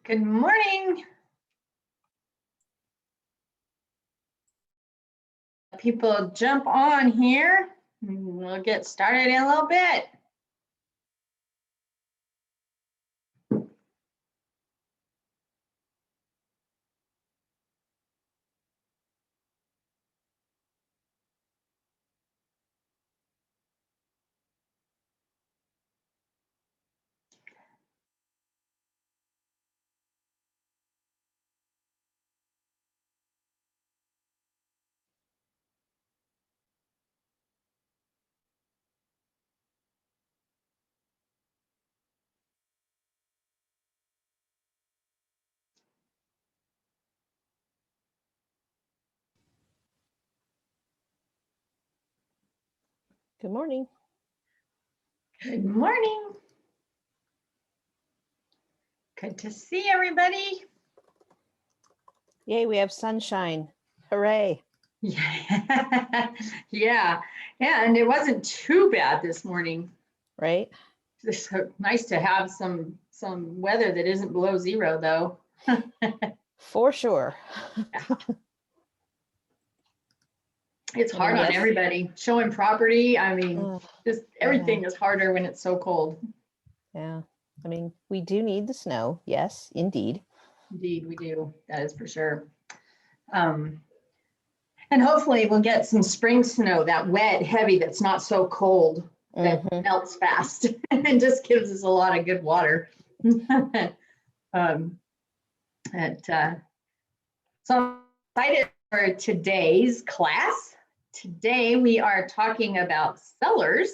Good morning. People jump on here. We'll get started in a little bit. Good morning. Good morning. Good to see everybody. Yay, we have sunshine. Hooray. Yeah. Yeah, and it wasn't too bad this morning. Right? It's so nice to have some weather that isn't below zero though. For sure. It's hard on everybody. Showing property, I mean, just everything is harder when it's so cold. Yeah. I mean, we do need the snow. Yes, indeed. Indeed, we do. That is for sure. And hopefully we'll get some spring snow, that wet, heavy, that's not so cold, that melts fast and just gives us a lot of good water. So I'm excited for today's class. Today we are talking about sellers,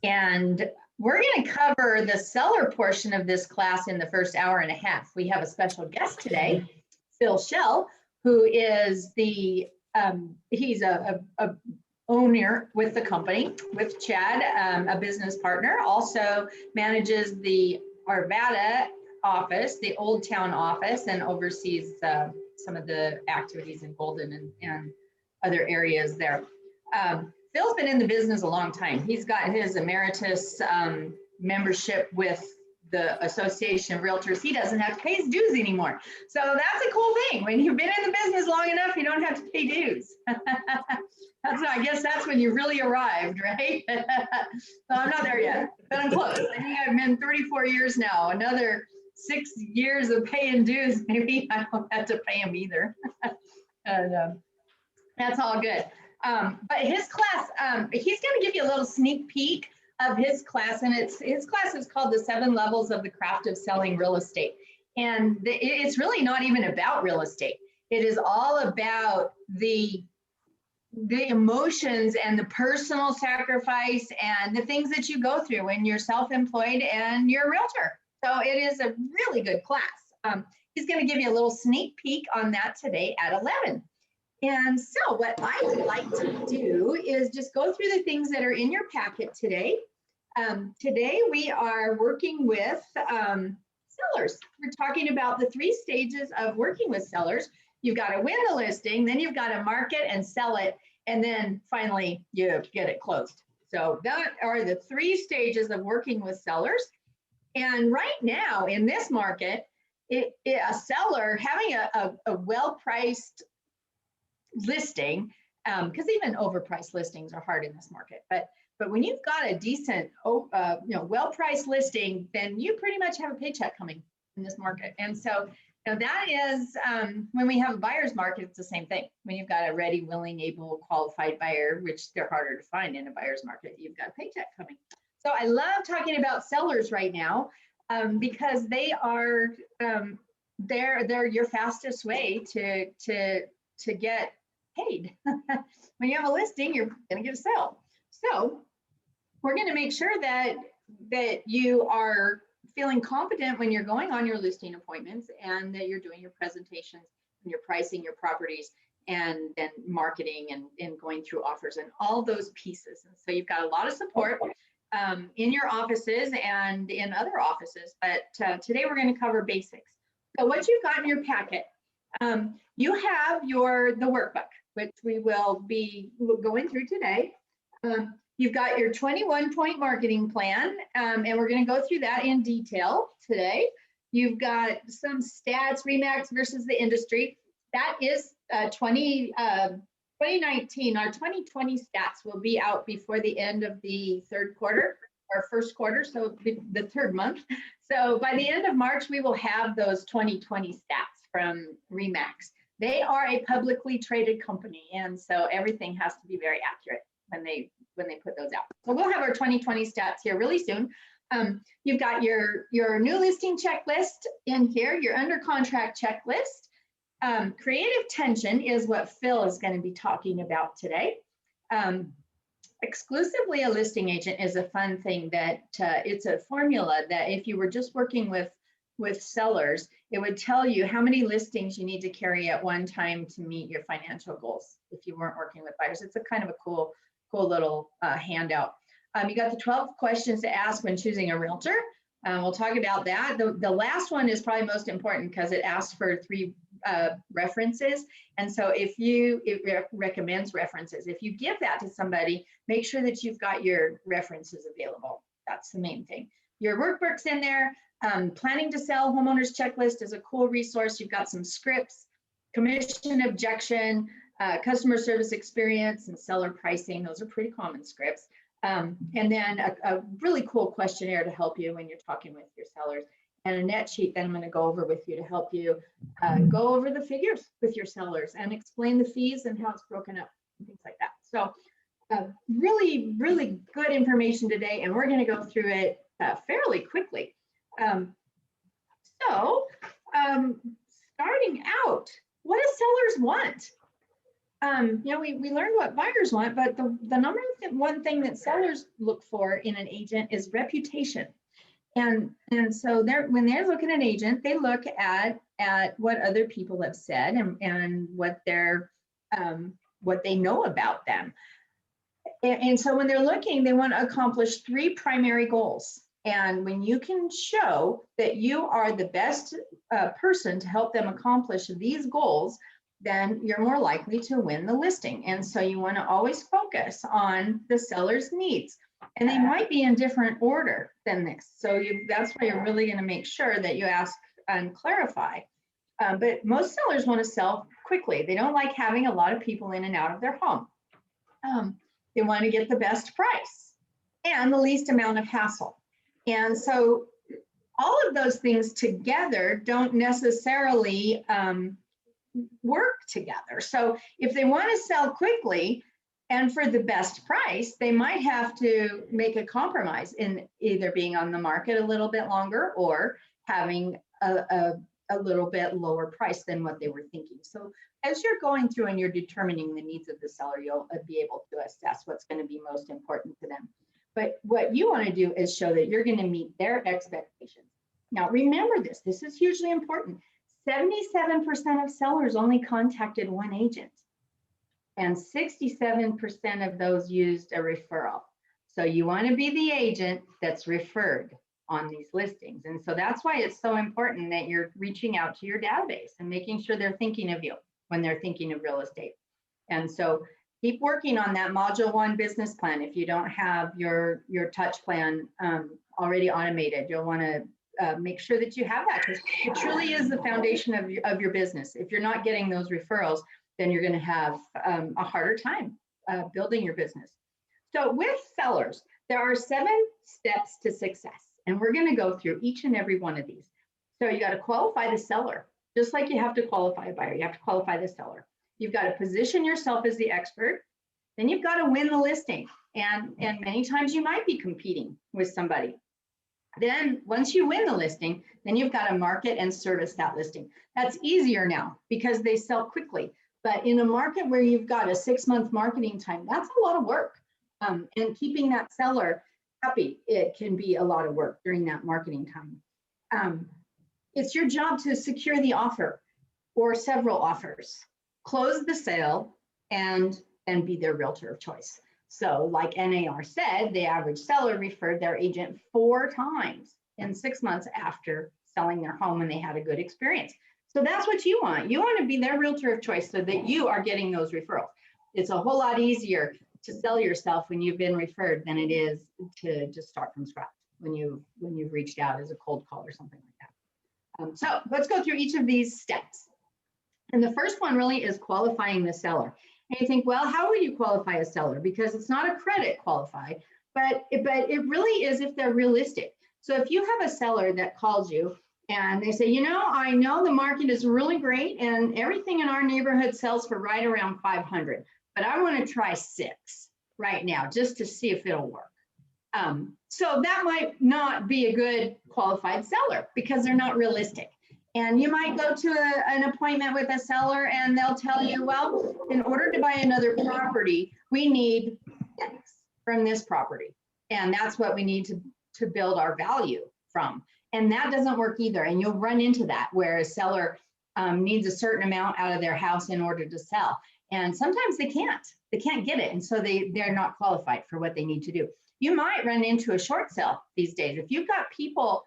and we're going to cover the seller portion of this class in the first hour and a half. We have a special guest today, Phil Shell, who is the he's a owner with the company, with Chad, a business partner, also manages the Arvada office, the Old Town office, and oversees some of the activities in Golden and other areas there. Phil's been in the business a long time. He's got his emeritus membership with the Association of Realtors. He doesn't have to pay his dues anymore. So that's a cool thing. When you've been in the business long enough, you don't have to pay dues. I guess that's when you really arrived, right? So I'm not there yet, but I'm close. I think I've been 34 years now. Another 6 years of paying dues, maybe I don't have to pay them either. And that's all good. But his class, he's going to give you a little sneak peek of his class, and his class is called the 7 Levels of the Craft of Selling Real Estate. And it's really not even about real estate. It is all about the emotions and the personal sacrifice and the things that you go through when you're self-employed and you're a realtor. So it is a really good class. He's going to give you a little sneak peek on that today at 11. And so what I would like to do is just go through the things that are in your packet today. Today we are working with sellers. We're talking about the 3 stages of working with sellers. You've got to win the listing, then you've got to market and sell it, and then finally you get it closed. So that are the 3 stages of working with sellers. And right now in this market, a seller having a well-priced listing, because even overpriced listings are hard in this market, but when you've got a decent well-priced listing, then you pretty much have a paycheck coming in this market. And so that is when we have a buyer's market, it's the same thing. When you've got a ready, willing, able, qualified buyer, which they're harder to find in a buyer's market, you've got a paycheck coming. So I love talking about sellers right now, because they are they're your fastest way to get paid. When you have a listing, you're going to get a sale. So we're going to make sure that you are feeling confident when you're going on your listing appointments, and that you're doing your presentations and you're pricing your properties, and then marketing and going through offers and all those pieces. And so you've got a lot of support in your offices and in other offices, but today we're going to cover basics. So what you've got in your packet, you have the workbook, which we will be going through today. You've got your 21-point marketing plan, and we're going to go through that in detail today. You've got some stats, Remax versus the industry. That is 2019. Our 2020 stats will be out before the end of the third quarter or first quarter, so the third month. So by the end of March, we will have those 2020 stats from Remax. They are a publicly traded company, and so everything has to be very accurate when they put those out. So we'll have our 2020 stats here really soon. You've got your new listing checklist in here, your under contract checklist. Creative tension is what Phil is going to be talking about today. Exclusively a listing agent is a fun thing that it's a formula that if you were just working with sellers, it would tell you how many listings you need to carry at one time to meet your financial goals if you weren't working with buyers. It's a kind of a cool little handout. You got the 12 questions to ask when choosing a realtor. We'll talk about that. The last one is probably most important because it asks for 3 references. And so it recommends references. If you give that to somebody, make sure that you've got your references available. That's the main thing. Your workbook's in there. Planning to sell homeowners checklist is a cool resource. You've got some scripts, commission objection, customer service experience, and seller pricing. Those are pretty common scripts. And then a really cool questionnaire to help you when you're talking with your sellers, and a net sheet that I'm going to go over with you to help you go over the figures with your sellers and explain the fees and how it's broken up and things like that. So really, really good information today, and we're going to go through it fairly quickly. Starting out, what do sellers want? We learned what buyers want, but the number one thing that sellers look for in an agent is reputation. And so when they're looking at an agent, they look at what other people have said and what they know about them. And so when they're looking, they want to accomplish 3 primary goals. And when you can show that you are the best person to help them accomplish these goals, then you're more likely to win the listing. And so you want to always focus on the seller's needs. And they might be in different order than this. So that's why you're really going to make sure that you ask and clarify. But most sellers want to sell quickly. They don't like having a lot of people in and out of their home. They want to get the best price and the least amount of hassle. And so all of those things together don't necessarily work together. So if they want to sell quickly and for the best price, they might have to make a compromise in either being on the market a little bit longer or having a little bit lower price than what they were thinking. So as you're going through and you're determining the needs of the seller, you'll be able to assess what's going to be most important to them. But what you want to do is show that you're going to meet their expectations. Now, remember this is hugely important. 77% of sellers only contacted one agent, and 67% of those used a referral. So you want to be the agent that's referred on these listings. And so that's why it's so important that you're reaching out to your database and making sure they're thinking of you when they're thinking of real estate. And so keep working on that module 1 business plan. If you don't have your touch plan already automated, you'll want to make sure that you have that, because it truly is the foundation of your business. If you're not getting those referrals, then you're going to have a harder time building your business. So with sellers, there are 7 steps to success, and we're going to go through each and every one of these. So you got to qualify the seller, just like you have to qualify a buyer. You have to qualify the seller. You've got to position yourself as the expert. Then you've got to win the listing, and many times you might be competing with somebody. Then once you win the listing, then you've got to market and service that listing. That's easier now because they sell quickly. But in a market where you've got a 6-month marketing time, that's a lot of work. And keeping that seller happy, it can be a lot of work during that marketing time. It's your job to secure the offer or several offers, close the sale, and be their realtor of choice. So like NAR said, the average seller referred their agent 4 times in 6 months after selling their home, and they had a good experience. So that's what you want. You want to be their realtor of choice so that you are getting those referrals. It's a whole lot easier to sell yourself when you've been referred than it is to just start from scratch when you've reached out as a cold call or something like that. So let's go through each of these steps. And the first one really is qualifying the seller. And you think, well, how would you qualify a seller? Because it's not a credit qualify, but it really is if they're realistic. So if you have a seller that calls you and they say, you know, I know the market is really great and everything in our neighborhood sells for right around 500, but I want to try 6 right now just to see if it'll work. So that might not be a good qualified seller because they're not realistic. And you might go to an appointment with a seller and they'll tell you, well, in order to buy another property, we need X from this property. And that's what we need to build our value from. And that doesn't work either. And you'll run into that where a seller needs a certain amount out of their house in order to sell. And sometimes they can't get it. And so they're not qualified for what they need to do. You might run into a short sale these days. If you've got people,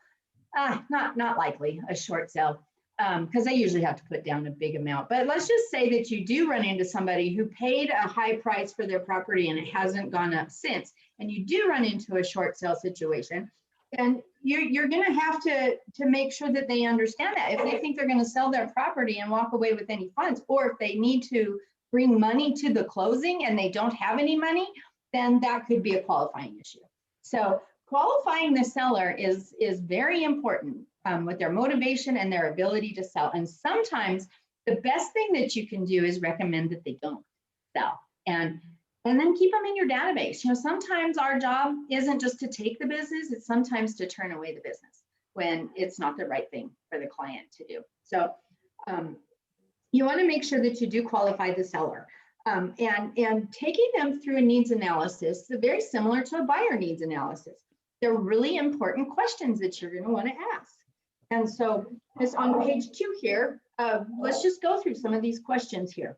not likely a short sale, because they usually have to put down a big amount. But let's just say that you do run into somebody who paid a high price for their property and it hasn't gone up since, and you do run into a short sale situation, and you're going to have to make sure that they understand that. If they think they're going to sell their property and walk away with any funds, or if they need to bring money to the closing and they don't have any money, then that could be a qualifying issue. So qualifying the seller is very important with their motivation and their ability to sell. And sometimes the best thing that you can do is recommend that they don't sell, and then keep them in your database. You know, sometimes our job isn't just to take the business, it's sometimes to turn away the business when it's not the right thing for the client to do. So you want to make sure that you do qualify the seller. And taking them through a needs analysis, very similar to a buyer needs analysis. They're really important questions that you're going to want to ask. And so it's on page 2 here. Let's just go through some of these questions here.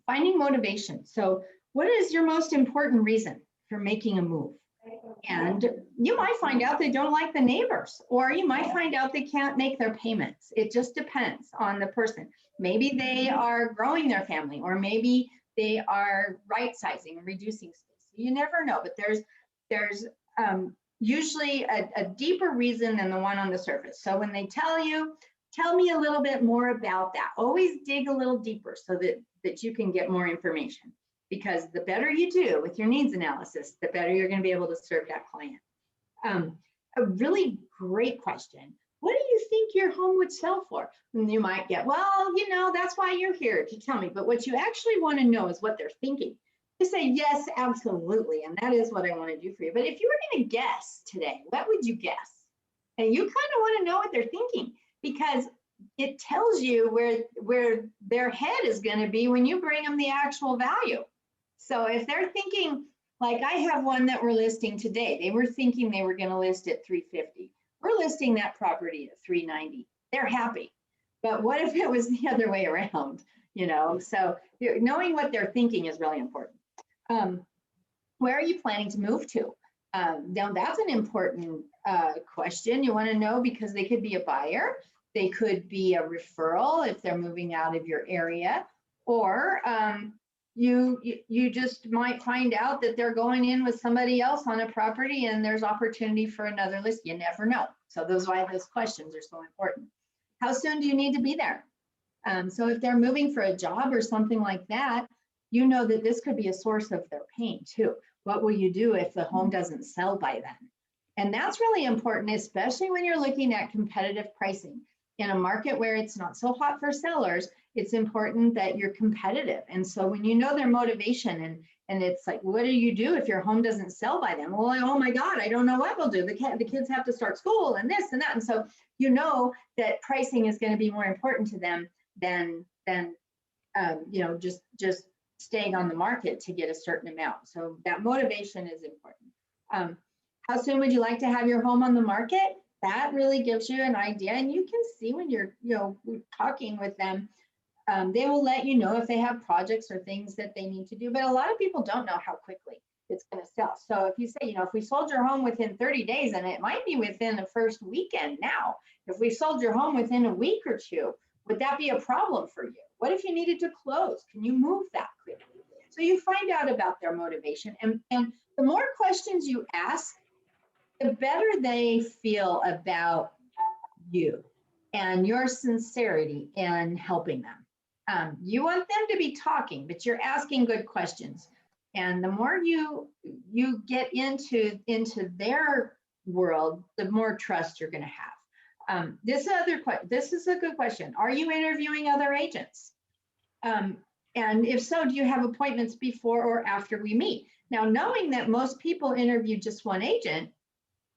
Finding motivation. So what is your most important reason for making a move? And you might find out they don't like the neighbors, or you might find out they can't make their payments. It just depends on the person. Maybe they are growing their family, or maybe they are right sizing and reducing space. You never know, but there's usually a deeper reason than the one on the surface. So when they tell you, tell me a little bit more about that. Always dig a little deeper so that you can get more information. Because the better you do with your needs analysis, the better you're going to be able to serve that client. A really great question. What do you think your home would sell for? And you might get, well, you know, that's why you're here to tell me. But what you actually want to know is what they're thinking. You say, yes, absolutely. And that is what I want to do for you. But if you were going to guess today, what would you guess? And you kind of want to know what they're thinking, because it tells you where their head is going to be when you bring them the actual value. So if they're thinking, like I have one that we're listing today, they were thinking they were going to list at 350. We're listing that property at 390. They're happy. But what if it was the other way around? You know, so knowing what they're thinking is really important. Where are you planning to move to? Now that's an important question. You want to know, because they could be a buyer, they could be a referral if they're moving out of your area, or you just might find out that they're going in with somebody else on a property and there's opportunity for another list. You never know. So those why those questions are so important. How soon do you need to be there? So if they're moving for a job or something like that, you know that this could be a source of their pain too. What will you do if the home doesn't sell by then? And that's really important, especially when you're looking at competitive pricing. In a market where it's not so hot for sellers, it's important that you're competitive. And so when you know their motivation and it's like, what do you do if your home doesn't sell by then? Well, oh my God, I don't know what we'll do. The kids have to start school and this and that. And so you know that pricing is going to be more important to them than you know, just staying on the market to get a certain amount. So that motivation is important. How soon would you like to have your home on the market? That really gives you an idea, and you can see when you're, you know, talking with them, they will let you know if they have projects or things that they need to do. But a lot of people don't know how quickly it's going to sell. So if you say, you know, if we sold your home within 30 days, and it might be within the first weekend now, if we sold your home within a week or two, would that be a problem for you? What if you needed to close? Can you move that quickly? So you find out about their motivation, and the more questions you ask, the better they feel about you and your sincerity in helping them. You want them to be talking, but you're asking good questions. And the more you get into their world, the more trust you're going to have. This is a good question. Are you interviewing other agents? And if so, do you have appointments before or after we meet? Now, knowing that most people interview just one agent,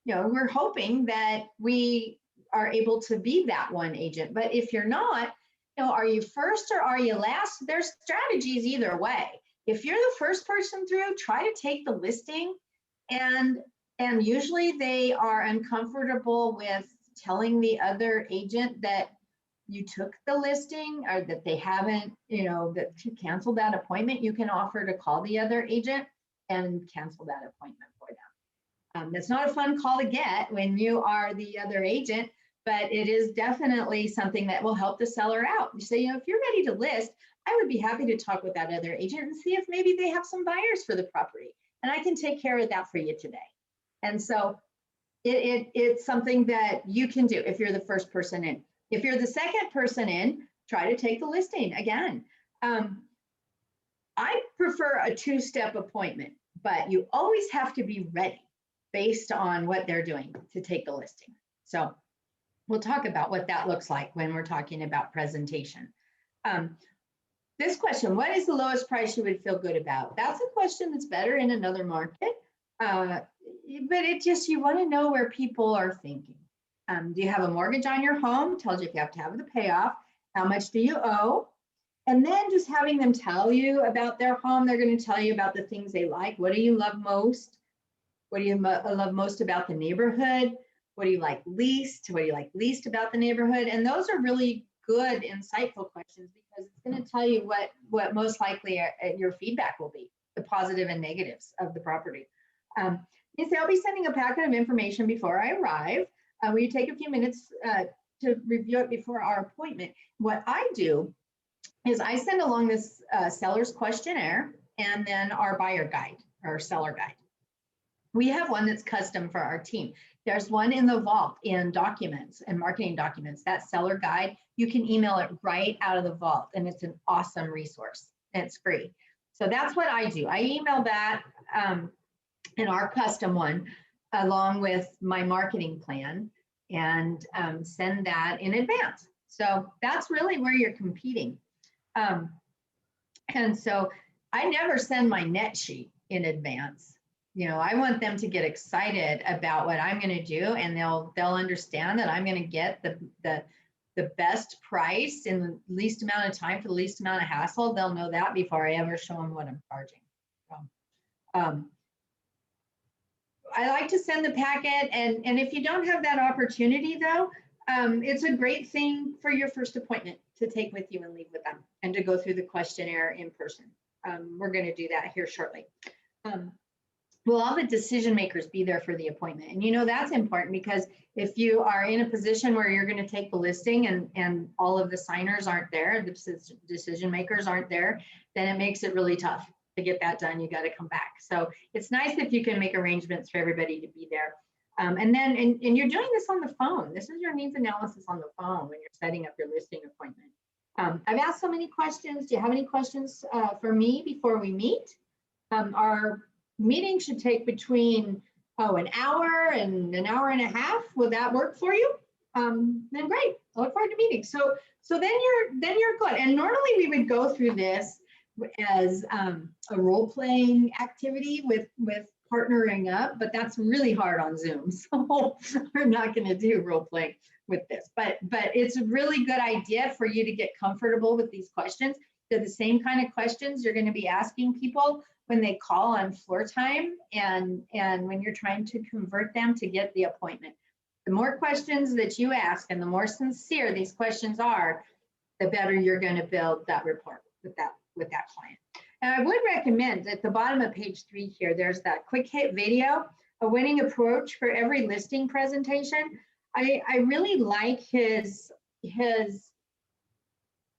we're hoping that we are able to be that one agent. But if you're not, are you first or are you last? There's strategies either way. If you're the first person through, try to take the listing, and usually they are uncomfortable with telling the other agent that you took the listing or that they haven't, that you canceled that appointment. You can offer to call the other agent and cancel that appointment for them. That's not a fun call to get when you are the other agent, but it is definitely something that will help the seller out. You say, if you're ready to list, I would be happy to talk with that other agent and see if maybe they have some buyers for the property, and I can take care of that for you today. And so it's something that you can do if you're the first person in. If you're the second person in, try to take the listing again. I prefer a two-step appointment, but you always have to be ready based on what they're doing to take the listing. So we'll talk about what that looks like when we're talking about presentation. This question, what is the lowest price you would feel good about? That's a question that's better in another market, but you want to know where people are thinking. Do you have a mortgage on your home? Tells you if you have to have the payoff. How much do you owe? And then just having them tell you about their home, they're going to tell you about the things they like. What do you love most? What do you love most about the neighborhood? What do you like least? What do you like least about the neighborhood? And those are really good, insightful questions, because it's going to tell you what most likely your feedback will be, the positive and negatives of the property. You say, I'll be sending a packet of information before I arrive. Will you take a few minutes to review it before our appointment? What I do is I send along this seller's questionnaire and then our buyer guide or seller guide. We have one that's custom for our team. There's one in the vault in documents and marketing documents, that seller guide. You can email it right out of the vault, and it's an awesome resource and it's free. So that's what I do. I email that in our custom one along with my marketing plan and send that in advance. So that's really where you're competing. And so I never send my net sheet in advance. I want them to get excited about what I'm going to do, and they'll understand that I'm going to get the best price in the least amount of time for the least amount of hassle. They'll know that before I ever show them what I'm charging. So, I like to send the packet, and if you don't have that opportunity though, it's a great thing for your first appointment to take with you and leave with them and to go through the questionnaire in person. We're going to do that here shortly. Will all the decision makers be there for the appointment? And that's important, because if you are in a position where you're going to take the listing and all of the signers aren't there, the decision makers aren't there, then it makes it really tough to get that done. You got to come back. So it's nice if you can make arrangements for everybody to be there. And you're doing this on the phone. This is your needs analysis on the phone when you're setting up your listing appointment. I've asked so many questions. Do you have any questions for me before we meet? Our meeting should take between an hour and an hour and a half. Would that work for you? Then great. I look forward to meeting. So then you're good. And normally we would go through this as a role-playing activity with partnering up, but that's really hard on Zoom. So we're not going to do role-playing with this, but it's a really good idea for you to get comfortable with these questions. They're the same kind of questions you're going to be asking people when they call on floor time and when you're trying to convert them to get the appointment. The more questions that you ask and the more sincere these questions are, the better you're going to build that rapport with that client. And I would recommend at the bottom of page 3 here, there's that quick hit video, a winning approach for every listing presentation. I really like his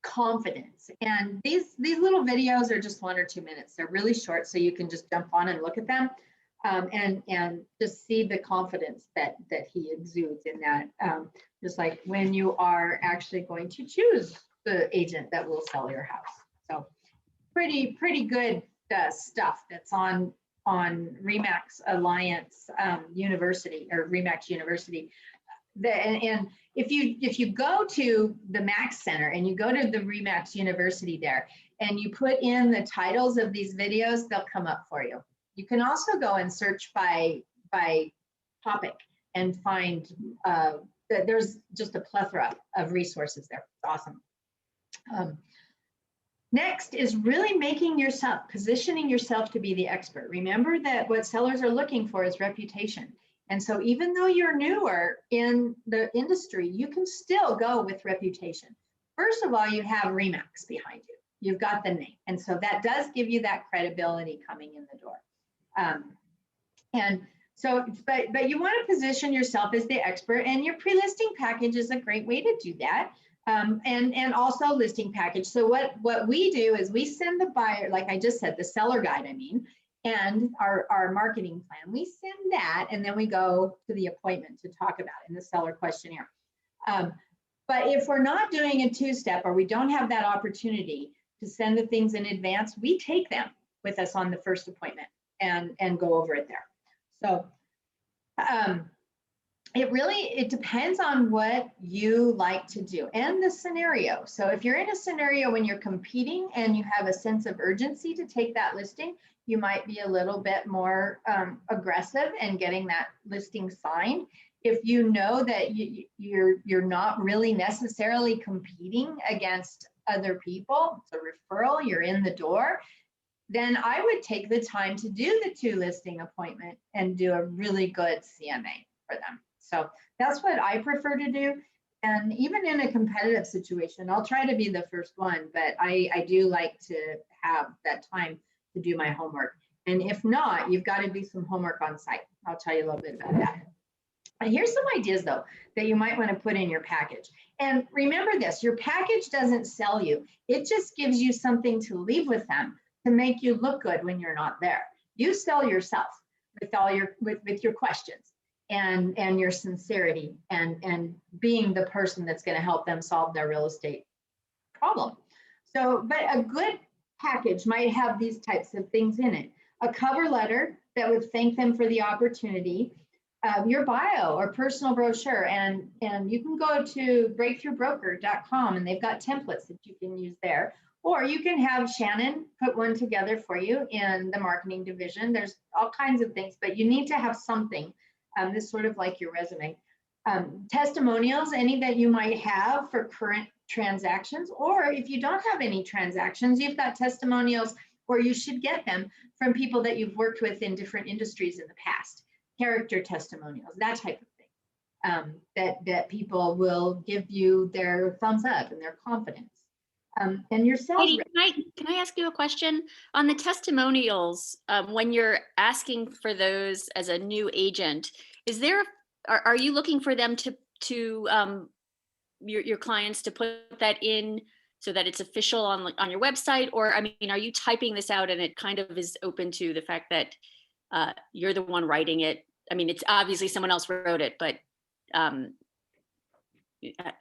confidence. And these little videos are just 1 or 2 minutes. They're really short, so you can just jump on and look at them. and just see the confidence that he exudes in that. Just like when you are actually going to choose the agent that will sell your house. So pretty good stuff that's on RE/MAX Alliance University, or RE/MAX University. And if you go to the MAX Center and you go to the RE/MAX University there and you put in the titles of these videos, they'll come up for you. You can also go and search by topic and find that there's just a plethora of resources there. It's awesome. Next is really positioning yourself to be the expert. Remember that what sellers are looking for is reputation. And so even though you're newer in the industry, you can still go with reputation. First of all, you have RE/MAX behind you. You've got the name. And so that does give you that credibility coming in the door. And so, but you want to position yourself as the expert, and your pre-listing package is a great way to do that. And also listing package. So what we do is we send the buyer, like I just said, the seller guide, and our marketing plan. We send that, and then we go to the appointment to talk about it in the seller questionnaire. But if we're not doing a two-step, or we don't have that opportunity to send the things in advance, we take them with us on the first appointment and go over it there. So it depends on what you like to do and the scenario. So if you're in a scenario when you're competing and you have a sense of urgency to take that listing, you might be a little bit more aggressive in getting that listing signed. If you know that you're not really necessarily competing against other people, it's a referral, you're in the door, then I would take the time to do the 2 listing appointment and do a really good CMA for them. So that's what I prefer to do. And even in a competitive situation, I'll try to be the first one, but I do like to have that time to do my homework. And if not, you've got to do some homework on site. I'll tell you a little bit about that. And here's some ideas though, that you might want to put in your package. And remember this, your package doesn't sell you. It just gives you something to leave with them to make you look good when you're not there. You sell yourself with all with your questions and your sincerity and being the person that's going to help them solve their real estate problem. So, but a good package might have these types of things in it. A cover letter that would thank them for the opportunity, your bio or personal brochure, and you can go to breakthroughbroker.com and they've got templates that you can use there. Or you can have Shannon put one together for you in the marketing division. There's all kinds of things, but you need to have something. This is sort of like your resume. Testimonials, any that you might have for current transactions, or if you don't have any transactions, you've got testimonials, or you should get them from people that you've worked with in different industries in the past. Character testimonials, that type of thing, that people will give you their thumbs up and their confidence. And your sales. Heidi, can I ask you a question on the testimonials? When you're asking for those as a new agent, are you looking for them to your clients to put that in so that it's official on your website? Or are you typing this out and it kind of is open to the fact that you're the one writing it? It's obviously someone else wrote it, but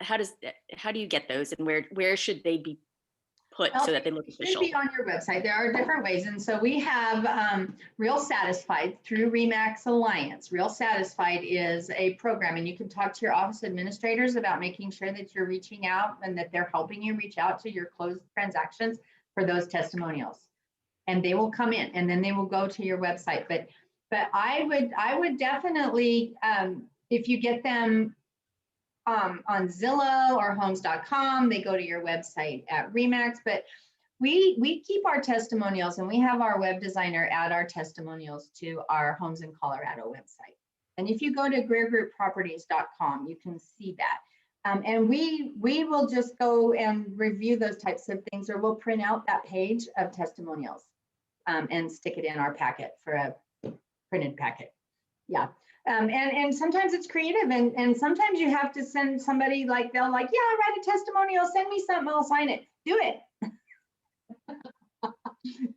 how do you get those, and where should they be put so that they look official? It should be on your website. There are different ways, and so we have Real Satisfied through RE/MAX Alliance. Real Satisfied is a program, and you can talk to your office administrators about making sure that you're reaching out and that they're helping you reach out to your closed transactions for those testimonials, and they will come in and then they will go to your website. But I would definitely, if you get them on Zillow or homes.com, they go to your website at RE/MAX, but we keep our testimonials, and we have our web designer add our testimonials to our Homes in Colorado website. And if you go to greergroupproperties.com, you can see that. And we will just go and review those types of things, or we'll print out that page of testimonials and stick it in our packet for a printed packet. Yeah. And sometimes it's creative, and sometimes you have to send somebody, like they'll like, yeah, I write a testimonial, send me something, I'll sign it. Do it.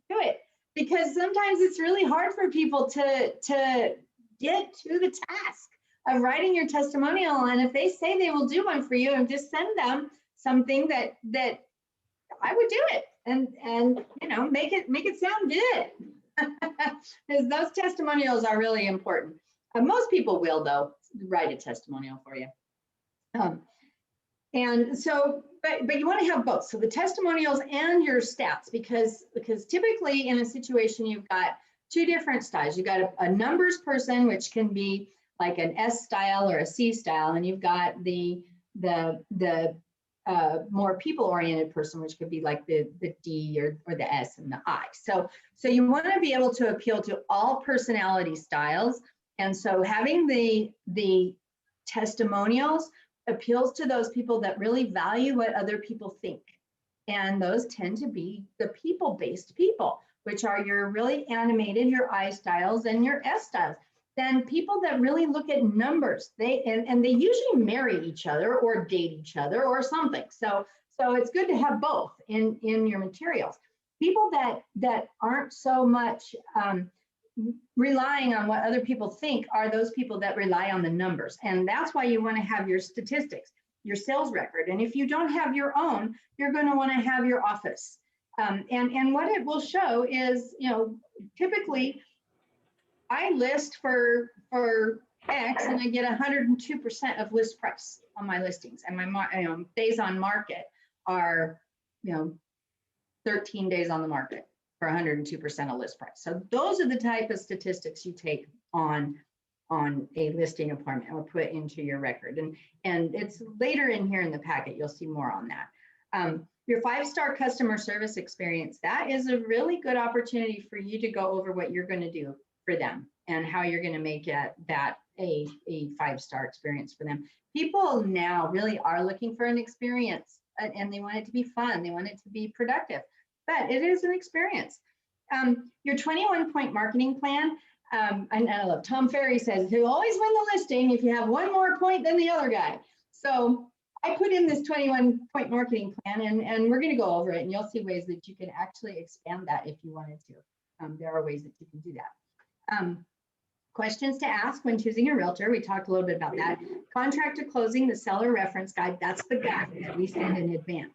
Do it. because sometimes it's really hard for people to get to the task of writing your testimonial. And if they say they will do one for you, and just send them something that I would do it, and you know, make it sound good. Because those testimonials are really important. Most people will, though, write a testimonial for you. And so, but you want to have both. So the testimonials and your stats, because typically in a situation, you've got two different styles. You've got a numbers person, which can be like an S style or a C style, and you've got the more people-oriented person, which could be like the D or the S and the I. So you want to be able to appeal to all personality styles. And so having the testimonials appeals to those people that really value what other people think. And those tend to be the people-based people, which are your really animated, your I styles and your S styles. Then people that really look at numbers, they usually marry each other or date each other or something. So it's good to have both in your materials. People that aren't so much relying on what other people think are those people that rely on the numbers. And that's why you want to have your statistics, your sales record. And if you don't have your own, you're going to want to have your office. And what it will show is, you know, typically I list for X and I get 102% of list price on my listings, and my days on market are, you know, 13 days on the market for 102% of list price. So those are the type of statistics you take on a listing appointment or put into your record. And it's later in here in the packet, you'll see more on that. Your 5-star customer service experience, that is a really good opportunity for you to go over what you're going to do for them and how you're going to make that a 5-star experience for them. People now really are looking for an experience, and they want it to be fun. They want it to be productive, but it is an experience. Your 21-point marketing plan, and I love Tom Ferry says, he'll always win the listing if you have one more point than the other guy. So I put in this 21-point marketing plan, and we're going to go over it, and you'll see ways that you can actually expand that if you wanted to. There are ways that you can do that. Questions to ask when choosing a realtor. We talked a little bit about that. Contract to closing, the seller reference guide, that's the guide that we send in advance.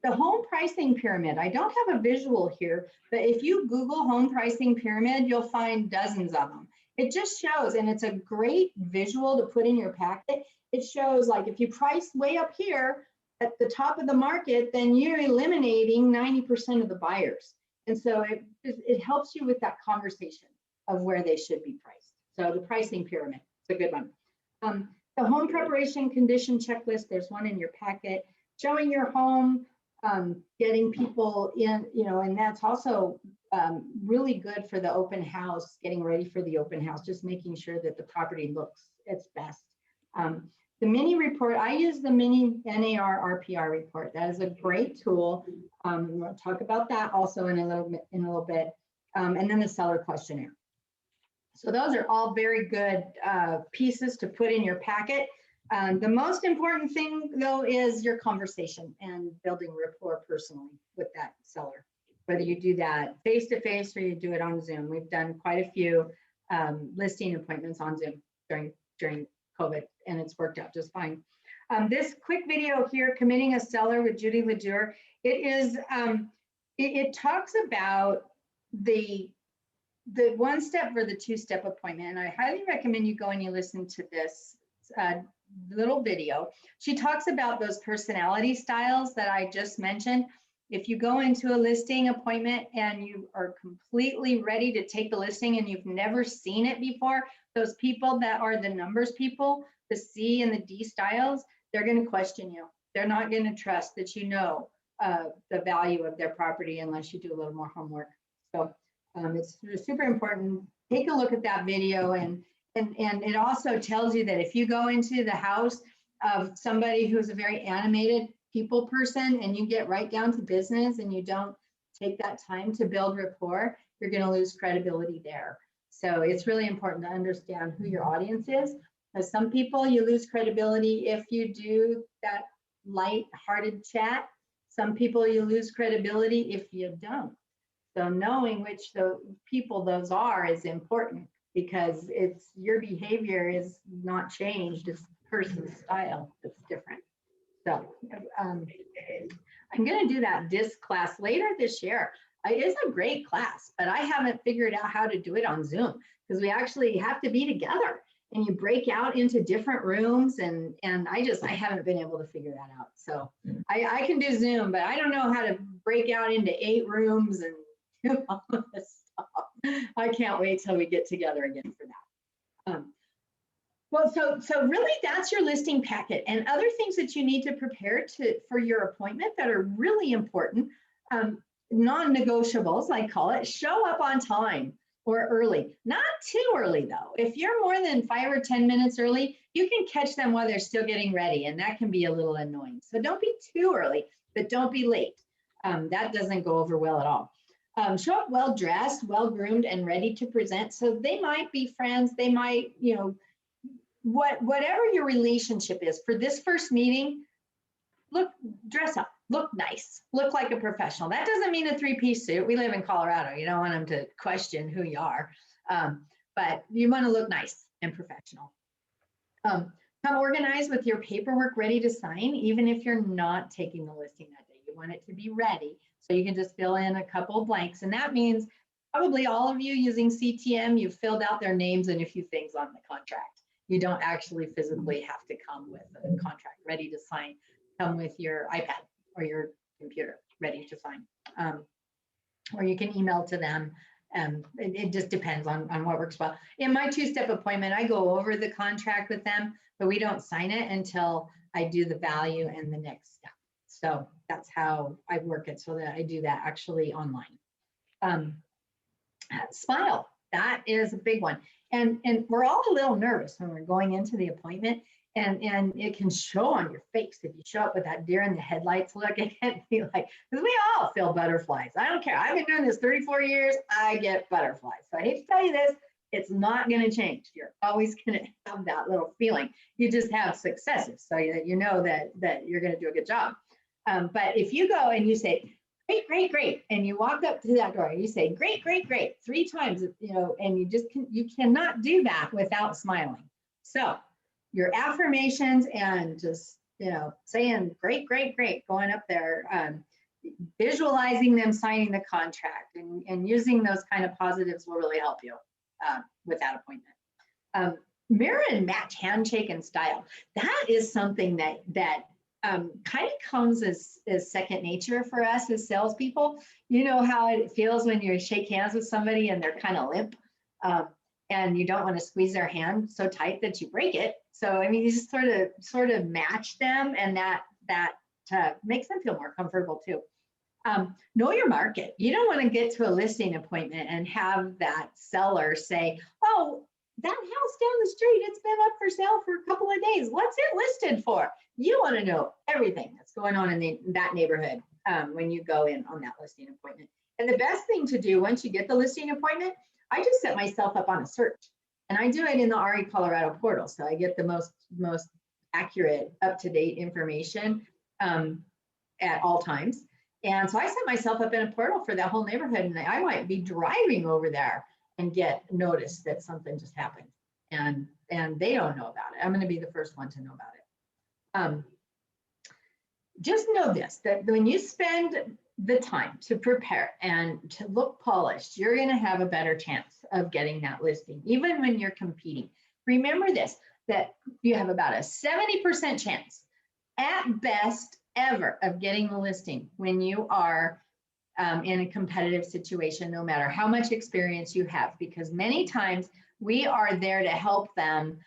The home pricing pyramid, I don't have a visual here, but if you Google home pricing pyramid, you'll find dozens of them. It just shows, and it's a great visual to put in your packet. It shows, like, if you price way up here at the top of the market, then you're eliminating 90% of the buyers. And so it helps you with that conversation of where they should be priced. So the pricing pyramid, it's a good one. The home preparation condition checklist, there's one in your packet. Showing your home, getting people in, you know, and that's also really good for the open house, getting ready for the open house, just making sure that the property looks its best. The mini report, I use the mini NAR RPR report. That is a great tool. We'll talk about that also in a little bit. And then the seller questionnaire. So those are all very good pieces to put in your packet. The most important thing, though, is your conversation and building rapport personally with that seller, whether you do that face-to-face or you do it on Zoom. We've done quite a few listing appointments on Zoom during COVID, and it's worked out just fine. This quick video here, Committing a Seller with Judy Ledoux, it talks about the one-step or the two-step appointment. And I highly recommend you go and you listen to this little video. She talks about those personality styles that I just mentioned. If you go into a listing appointment and you are completely ready to take the listing and you've never seen it before, those people that are the numbers people, the C and the D styles, they're going to question you. They're not going to trust that you know the value of their property unless you do a little more homework. So it's super important. Take a look at that video, and it also tells you that if you go into the house of somebody who's a very animated people person and you get right down to business and you don't take that time to build rapport, you're going to lose credibility there. So it's really important to understand who your audience is. Because some people, you lose credibility if you do that light-hearted chat. Some people, you lose credibility if you don't. So knowing which the people those are is important because it's your behavior is not changed. It's the person's style that's different. So I'm going to do that DISC class later this year. It's a great class, but I haven't figured out how to do it on Zoom because we actually have to be together and you break out into different rooms and I haven't been able to figure that out. So I can do Zoom, but I don't know how to break out into 8 rooms and do all of this stuff. I can't wait till we get together again for that. Well, so really that's your listing packet and other things that you need to prepare for your appointment that are really important. Non-negotiables, I call it, show up on time or early. Not too early though. If you're more than 5 or 10 minutes early, you can catch them while they're still getting ready and that can be a little annoying. So don't be too early, but don't be late. That doesn't go over well at all. Show up well dressed, well groomed and ready to present. So they might be friends, they might, you know, whatever your relationship is for this first meeting, dress up, look nice, look like a professional. That doesn't mean a 3-piece suit. We live in Colorado. You don't want them to question who you are, but you want to look nice and professional. Come organized with your paperwork ready to sign, even if you're not taking the listing that day. You want it to be ready so you can just fill in a couple of blanks. And that means probably all of you using CTM, you've filled out their names and a few things on the contract. You don't actually physically have to come with a contract ready to sign. Come with your iPad or your computer ready to sign. Or you can email to them. It just depends on what works well. In my 2-step appointment, I go over the contract with them, but we don't sign it until I do the value and the next step. So that's how I work it so that I do that actually online. Smile, that is a big one. And we're all a little nervous when we're going into the appointment and it can show on your face if you show up with that deer in the headlights look. It can be like, because we all feel butterflies. I don't care. I've been doing this 34 years. I get butterflies. So I hate to tell you this, it's not going to change. You're always going to have that little feeling. You just have successes so that you know that you're going to do a good job. But if you go and you say, great, great, great. And you walk up to that door and you say, great, great, great, 3 times, you know, and you cannot do that without smiling. So your affirmations and just, you know, saying great, great, great, going up there, visualizing them signing the contract and using those kind of positives will really help you with that appointment. Mirror and match handshake and style. That is something that kind of comes as second nature for us as salespeople. You know how it feels when you shake hands with somebody and they're kind of limp and you don't want to squeeze their hand so tight that you break it. So, I mean, you just sort of match them and that makes them feel more comfortable too. Know your market. You don't want to get to a listing appointment and have that seller say, oh, that house down the street, it's been up for sale for a couple of days. What's it listed for? You want to know everything that's going on in that neighborhood when you go in on that listing appointment. And the best thing to do once you get the listing appointment, I just set myself up on a search. And I do it in the RE Colorado portal. So I get the most accurate, up-to-date information at all times. And so I set myself up in a portal for that whole neighborhood. And I might be driving over there and get notice that something just happened. And they don't know about it. I'm going to be the first one to know about it. Just know this, that when you spend the time to prepare and to look polished, you're going to have a better chance of getting that listing, even when you're competing. Remember this, that you have about a 70% chance at best ever of getting the listing when you are in a competitive situation, no matter how much experience you have, because many times we are there to help them,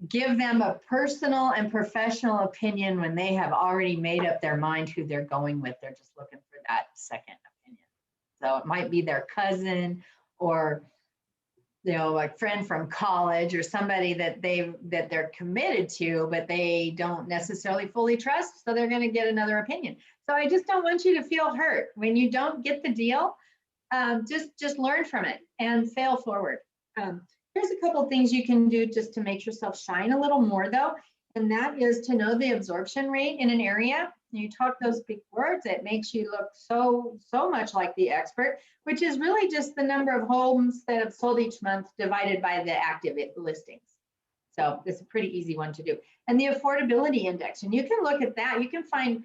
give them a personal and professional opinion when they have already made up their mind who they're going with. They're just looking for that second opinion. So it might be their cousin or, you know, a friend from college or somebody that they're committed to, but they don't necessarily fully trust. So they're going to get another opinion. So I just don't want you to feel hurt when you don't get the deal. Just learn from it and fail forward. Here's a couple of things you can do just to make yourself shine a little more though, and that is to know the absorption rate in an area. You talk those big words, it makes you look so much like the expert, which is really just the number of homes that have sold each month divided by the active listings. So it's a pretty easy one to do. And the affordability index, and you can look at that. You can find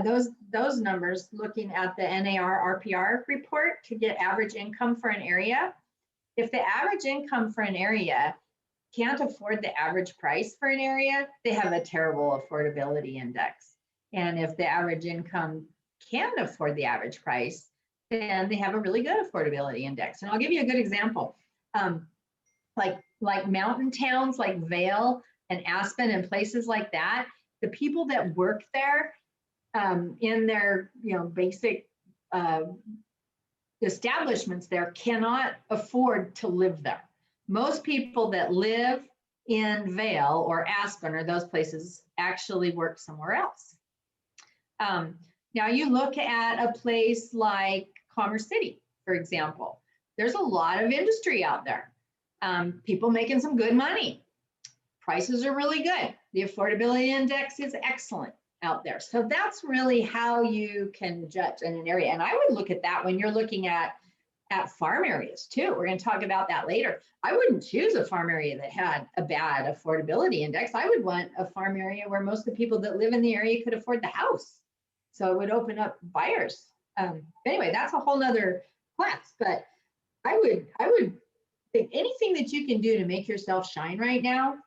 those numbers looking at the NAR RPR report to get average income for an area. If the average income for an area can't afford the average price for an area, they have a terrible affordability index. And if the average income can afford the average price, then they have a really good affordability index. And I'll give you a good example. Like mountain towns like Vail and Aspen and places like that, the people that work there in their basic establishments there cannot afford to live there. Most people that live in Vail or Aspen or those places actually work somewhere else. Now you look at a place like Commerce City, for example. There's a lot of industry out there. People making some good money. Prices are really good. The affordability index is excellent out there. So that's really how you can judge in an area. And I would look at that when you're looking at farm areas too. We're going to talk about that later. I wouldn't choose a farm area that had a bad affordability index. I would want a farm area where most of the people that live in the area could afford the house. So it would open up buyers. Anyway, that's a whole nother class, but I would think anything that you can do to make yourself shine right now,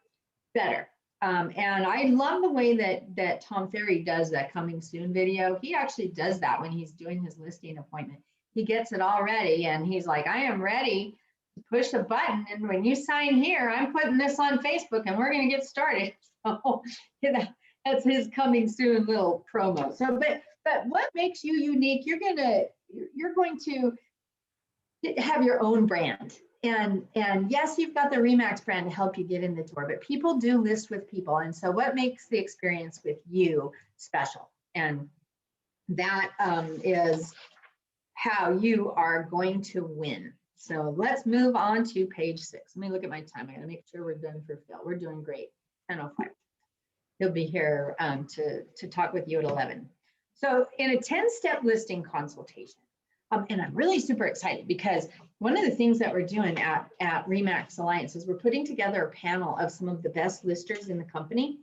better. And I love the way that Tom Ferry does that coming soon video. He actually does that when he's doing his listing appointment. He gets it all ready and he's like, I am ready to push a button. And when you sign here, I'm putting this on Facebook and we're going to get started. So that's his coming soon little promo. So, but what makes you unique? You're going to have your own brand. And yes, you've got the RE/MAX brand to help you get in the door, but people do list with people. And so what makes the experience with you special? And that is how you are going to win. So let's move on to page 6. Let me look at my time. I gotta make sure we're done for Phil. We're doing great. 10:05. He'll be here to talk with you at 11. So in a 10-step listing consultation, and I'm really super excited because one of the things that we're doing at RE/MAX Alliance is we're putting together a panel of some of the best listers in the company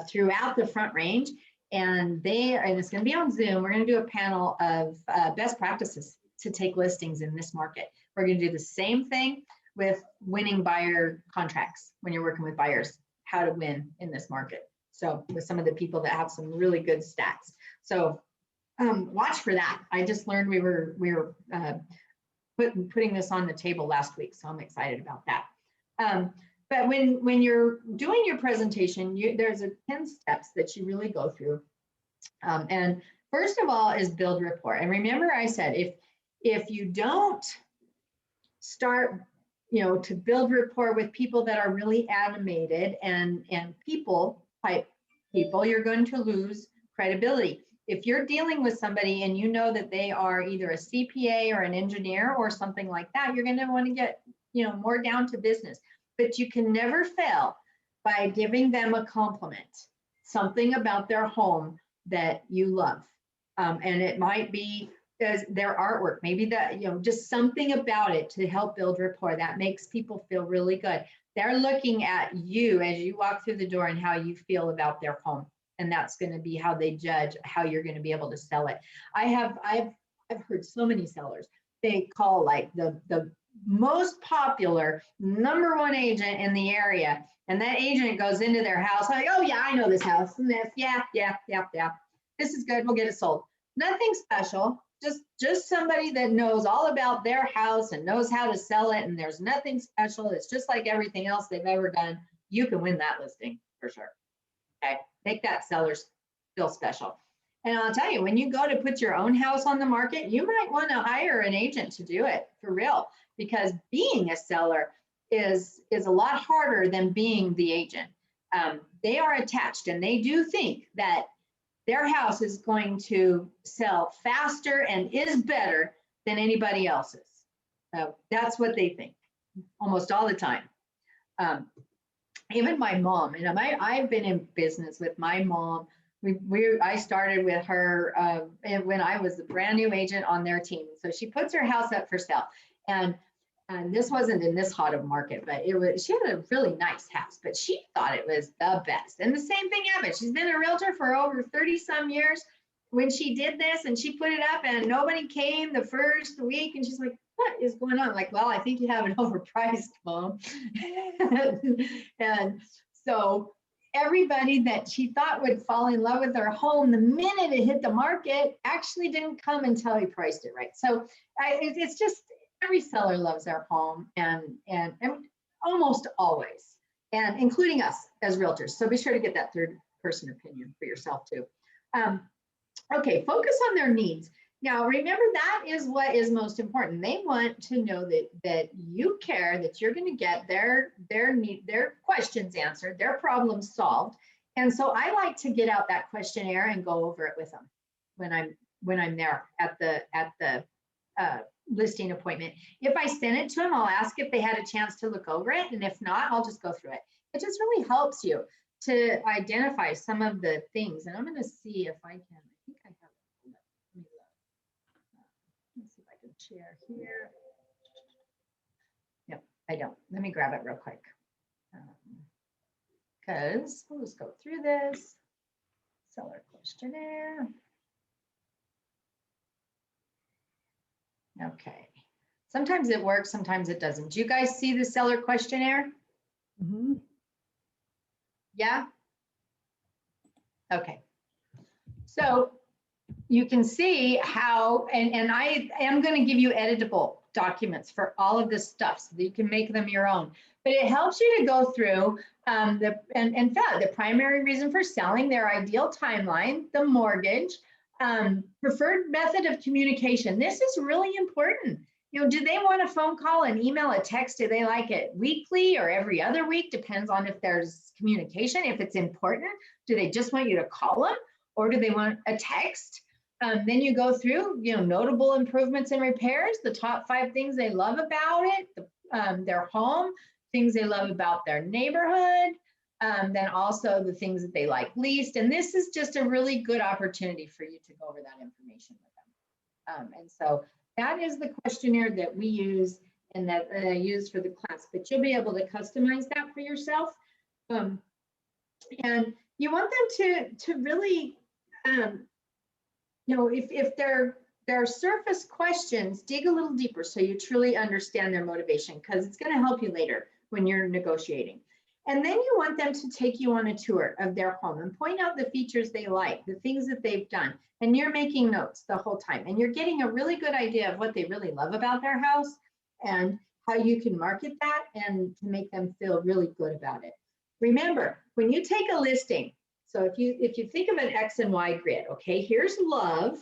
throughout the Front Range. And it's going to be on Zoom. We're going to do a panel of best practices to take listings in this market. We're going to do the same thing with winning buyer contracts when you're working with buyers, how to win in this market. So with some of the people that have some really good stats. So watch for that. I just learned we were putting this on the table last week, so I'm excited about that. But when you're doing your presentation, there's 10 steps that you really go through. And first of all is build rapport. And remember I said, if you don't start, to build rapport with people that are really animated and type people, you're going to lose credibility. If you're dealing with somebody and you know that they are either a CPA or an engineer or something like that, you're going to want to get, more down to business. But you can never fail by giving them a compliment, something about their home that you love. And it might be their artwork, maybe that, just something about it to help build rapport that makes people feel really good. They're looking at you as you walk through the door and how you feel about their home. And that's going to be how they judge how you're going to be able to sell it. I've heard so many sellers, they call like the most popular #1 agent in the area. And that agent goes into their house like, oh yeah, I know this house and this, yeah. This is good, we'll get it sold. Nothing special, just somebody that knows all about their house and knows how to sell it. And there's nothing special. It's just like everything else they've ever done. You can win that listing for sure. Okay, make that seller feel special. And I'll tell you, when you go to put your own house on the market, you might want to hire an agent to do it for real, because being a seller is a lot harder than being the agent. They are attached and they do think that their house is going to sell faster and is better than anybody else's. That's what they think almost all the time. Even my mom, I've been in business with my mom I started with her when I was a brand new agent on their team. So she puts her house up for sale, and this wasn't in this hot of market, but it was. She had a really nice house, but she thought it was the best. And the same thing happened. She's been a realtor for over 30 some years. When she did this and she put it up, and nobody came the first week, and she's like, "What is going on?" I'm like, well, I think you have it overpriced, Mom. And so everybody that she thought would fall in love with her home the minute it hit the market actually didn't come until he priced it right. So it's just every seller loves their home, and almost always, and including us as realtors. So be sure to get that third person opinion for yourself too. Okay, focus on their needs. Now, remember, that is what is most important. They want to know that you care, that you're going to get their questions answered, their problems solved. And so I like to get out that questionnaire and go over it with them when I'm there at the listing appointment. If I send it to them, I'll ask if they had a chance to look over it, and if not, I'll just go through it. It just really helps you to identify some of the things. And I'm going to see if I can. I think I have. Let's see if I can share here. Yep, I don't. Let me grab it real quick. Because we'll just go through this. Seller questionnaire. Okay. Sometimes it works, sometimes it doesn't. Do you guys see the seller questionnaire? Mhm. Yeah? Okay. So you can see how, and I am going to give you editable documents for all of this stuff so that you can make them your own. But it helps you to go through the primary reason for selling, their ideal timeline, the mortgage, preferred method of communication. This is really important. You know, do they want a phone call, an email, a text? Do they like it weekly or every other week? Depends on if there's communication. If it's important, do they just want you to call them, or do they want a text? Then you go through, you know, notable improvements and repairs, the top 5 things they love about it, their home, things they love about their neighborhood, then also the things that they like least. And this is just a really good opportunity for you to go over that information with them. And so that is the questionnaire that we use and that I use for the class, but you'll be able to customize that for yourself. And you want them to really, you know, if they're surface questions, dig a little deeper so you truly understand their motivation, because it's going to help you later when you're negotiating. And then you want them to take you on a tour of their home and point out the features they like, the things that they've done. And you're making notes the whole time. And you're getting a really good idea of what they really love about their house and how you can market that and to make them feel really good about it. Remember, when you take a listing, so if you think of an X and Y grid, okay, here's love,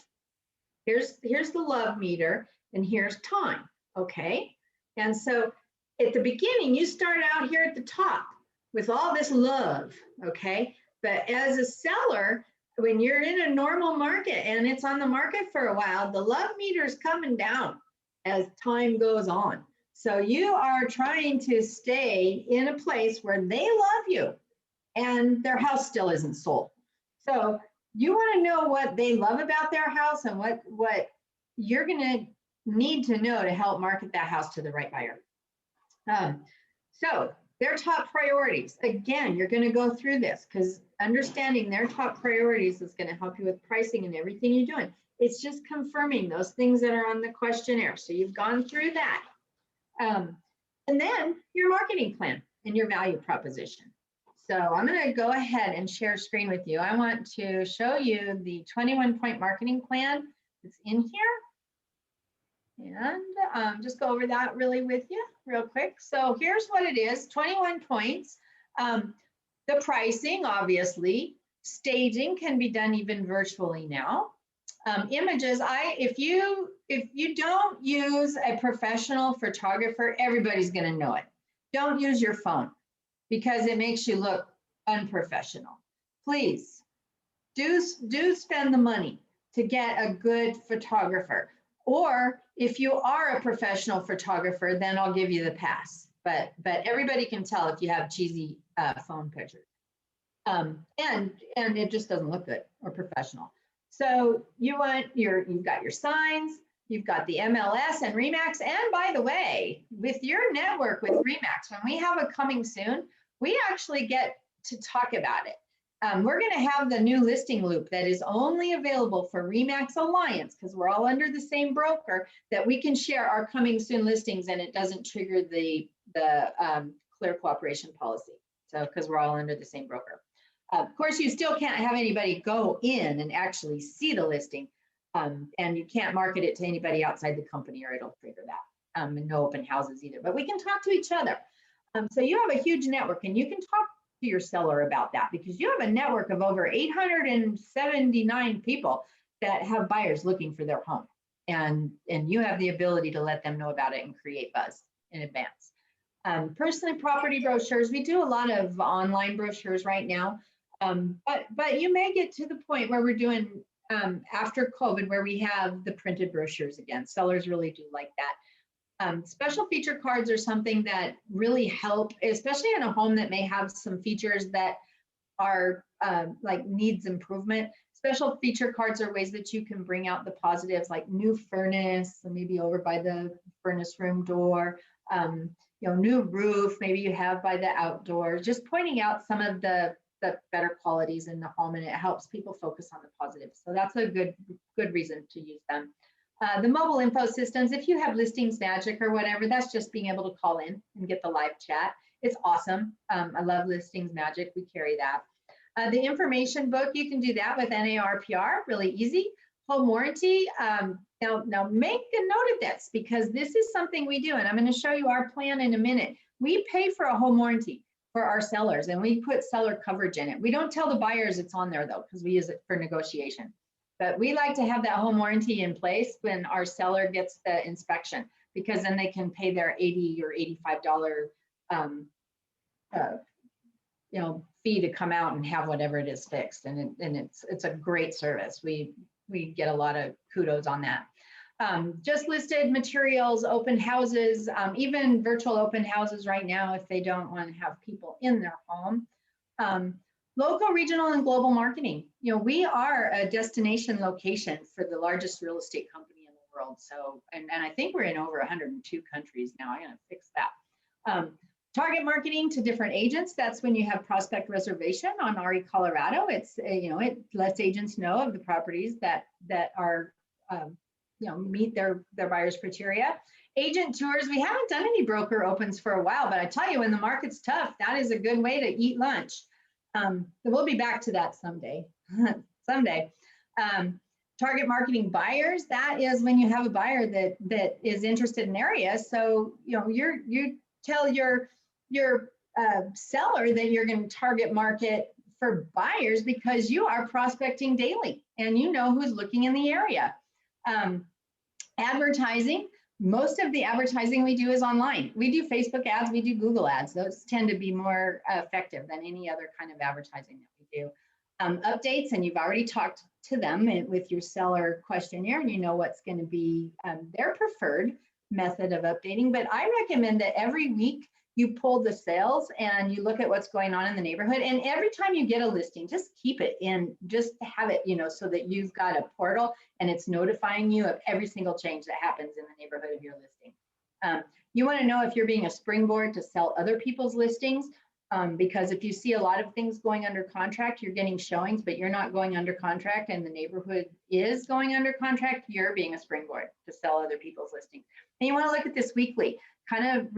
here's the love meter, and here's time, okay? And so at the beginning, you start out here at the top with all this love, okay? But as a seller, when you're in a normal market and it's on the market for a while, the love meter is coming down as time goes on. So you are trying to stay in a place where they love you and their house still isn't sold. So you want to know what they love about their house and what you're going to need to know to help market that house to the right buyer. So their top priorities, again, you're going to go through this because understanding their top priorities is going to help you with pricing and everything you're doing. It's just confirming those things that are on the questionnaire. So you've gone through that. And then your marketing plan and your value proposition. So I'm going to go ahead and share screen with you. I want to show you the 21-point marketing plan that's in here. And just go over that really with you real quick. So here's what it is, 21 points. The pricing, obviously. Staging can be done even virtually now. Images, if you don't use a professional photographer, everybody's going to know it. Don't use your phone because it makes you look unprofessional. Please do spend the money to get a good photographer. Or if you are a professional photographer, then I'll give you the pass. But everybody can tell if you have cheesy phone pictures. And it just doesn't look good or professional. So you've got your signs, you've got the MLS and Remax. And by the way, with your network with Remax, when we have a coming soon, we actually get to talk about it. We're going to have the new listing loop that is only available for Remax Alliance, because we're all under the same broker, that we can share our coming soon listings and it doesn't trigger the clear cooperation policy. So because we're all under the same broker. Of course, you still can't have anybody go in and actually see the listing, and you can't market it to anybody outside the company or it'll trigger that, and no open houses either. But we can talk to each other. So you have a huge network and you can talk to your seller about that, because you have a network of over 879 people that have buyers looking for their home. And you have the ability to let them know about it and create buzz in advance. Personally, property brochures, we do a lot of online brochures right now. But you may get to the point where we're doing after COVID, where we have the printed brochures again. Sellers really do like that. Special feature cards are something that really help, especially in a home that may have some features that are like needs improvement. Special feature cards are ways that you can bring out the positives, like new furnace, so maybe over by the furnace room door, new roof, maybe you have by the outdoor, just pointing out some of the better qualities in the home, and it helps people focus on the positives. So that's a good reason to use them. The mobile info systems, if you have Listings Magic or whatever, that's just being able to call in and get the live chat. It's awesome. I love Listings Magic. We carry that. The information book, you can do that with NARPR, really easy. Home warranty. Now make a note of this, because this is something we do, and I'm going to show you our plan in a minute. We pay for a home warranty for our sellers, and we put seller coverage in it. We don't tell the buyers it's on there though, because we use it for negotiation. But we like to have that home warranty in place when our seller gets the inspection, because then they can pay their $80 or $85 fee to come out and have whatever it is fixed. And it's a great service. We get a lot of kudos on that. Just listed materials, open houses, even virtual open houses right now if they don't want to have people in their home. Local, regional, and global marketing. We are a destination location for the largest real estate company in the world. So, and I think we're in over 102 countries now. I'm going to fix that. Target marketing to different agents. That's when you have prospect reservation on RE Colorado. It's it lets agents know of the properties that are meet their buyers' criteria. Agent tours. We haven't done any broker opens for a while, but I tell you, when the market's tough, that is a good way to eat lunch. We'll be back to that someday. Target marketing buyers. That is when you have a buyer that is interested in areas. So you tell your seller that you're going to target market for buyers because you are prospecting daily and you know who's looking in the area. Advertising. Most of the advertising we do is online. We do Facebook ads, we do Google ads. Those tend to be more effective than any other kind of advertising that we do. Updates, and you've already talked to them with your seller questionnaire, and you know what's going to be their preferred method of updating. But I recommend that every week you pull the sales and you look at what's going on in the neighborhood. And every time you get a listing, just keep it in, just have it, so that you've got a portal and it's notifying you of every single change that happens in the neighborhood of your listing. You want to know if you're being a springboard to sell other people's listings, because if you see a lot of things going under contract, you're getting showings, but you're not going under contract and the neighborhood is going under contract, you're being a springboard to sell other people's listings. And you want to look at this weekly. Kind of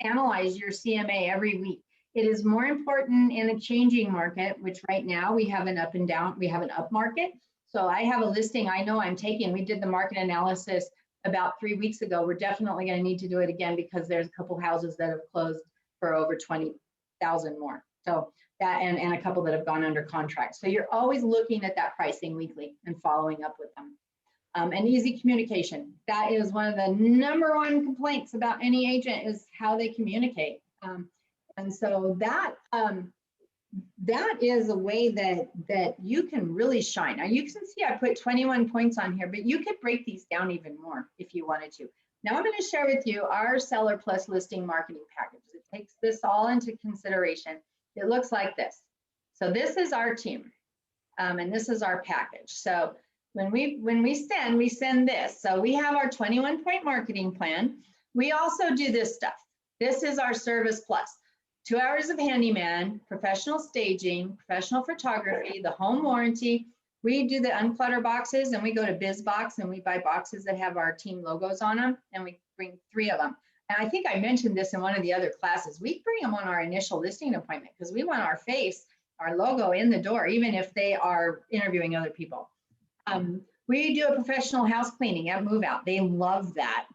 analyze your CMA every week. It is more important in a changing market, which right now we have an up and down, we have an up market. So I have a listing I know I'm taking. We did the market analysis about 3 weeks ago. We're definitely going to need to do it again because there's a couple houses that have closed for over 20,000 more. So that, and a couple that have gone under contract. So you're always looking at that pricing weekly and following up with them. And easy communication. That is one of the #1 complaints about any agent is how they communicate. And so that is a way that you can really shine. Now you can see I put 21 points on here, but you could break these down even more if you wanted to. Now I'm going to share with you our Seller Plus listing marketing package. It takes this all into consideration. it looks like this. So this is our team, and this is our package. So when we send this. So we have our 21-point marketing plan. We also do this stuff. This is our Service Plus. 2 hours of handyman, professional staging, professional photography, the home warranty. We do the unclutter boxes, and we go to BizBox and we buy boxes that have our team logos on them, and we bring 3 of them. And I think I mentioned this in one of the other classes. We bring them on our initial listing appointment because we want our face, our logo in the door, even if they are interviewing other people. We do a professional house cleaning at move out. They love that.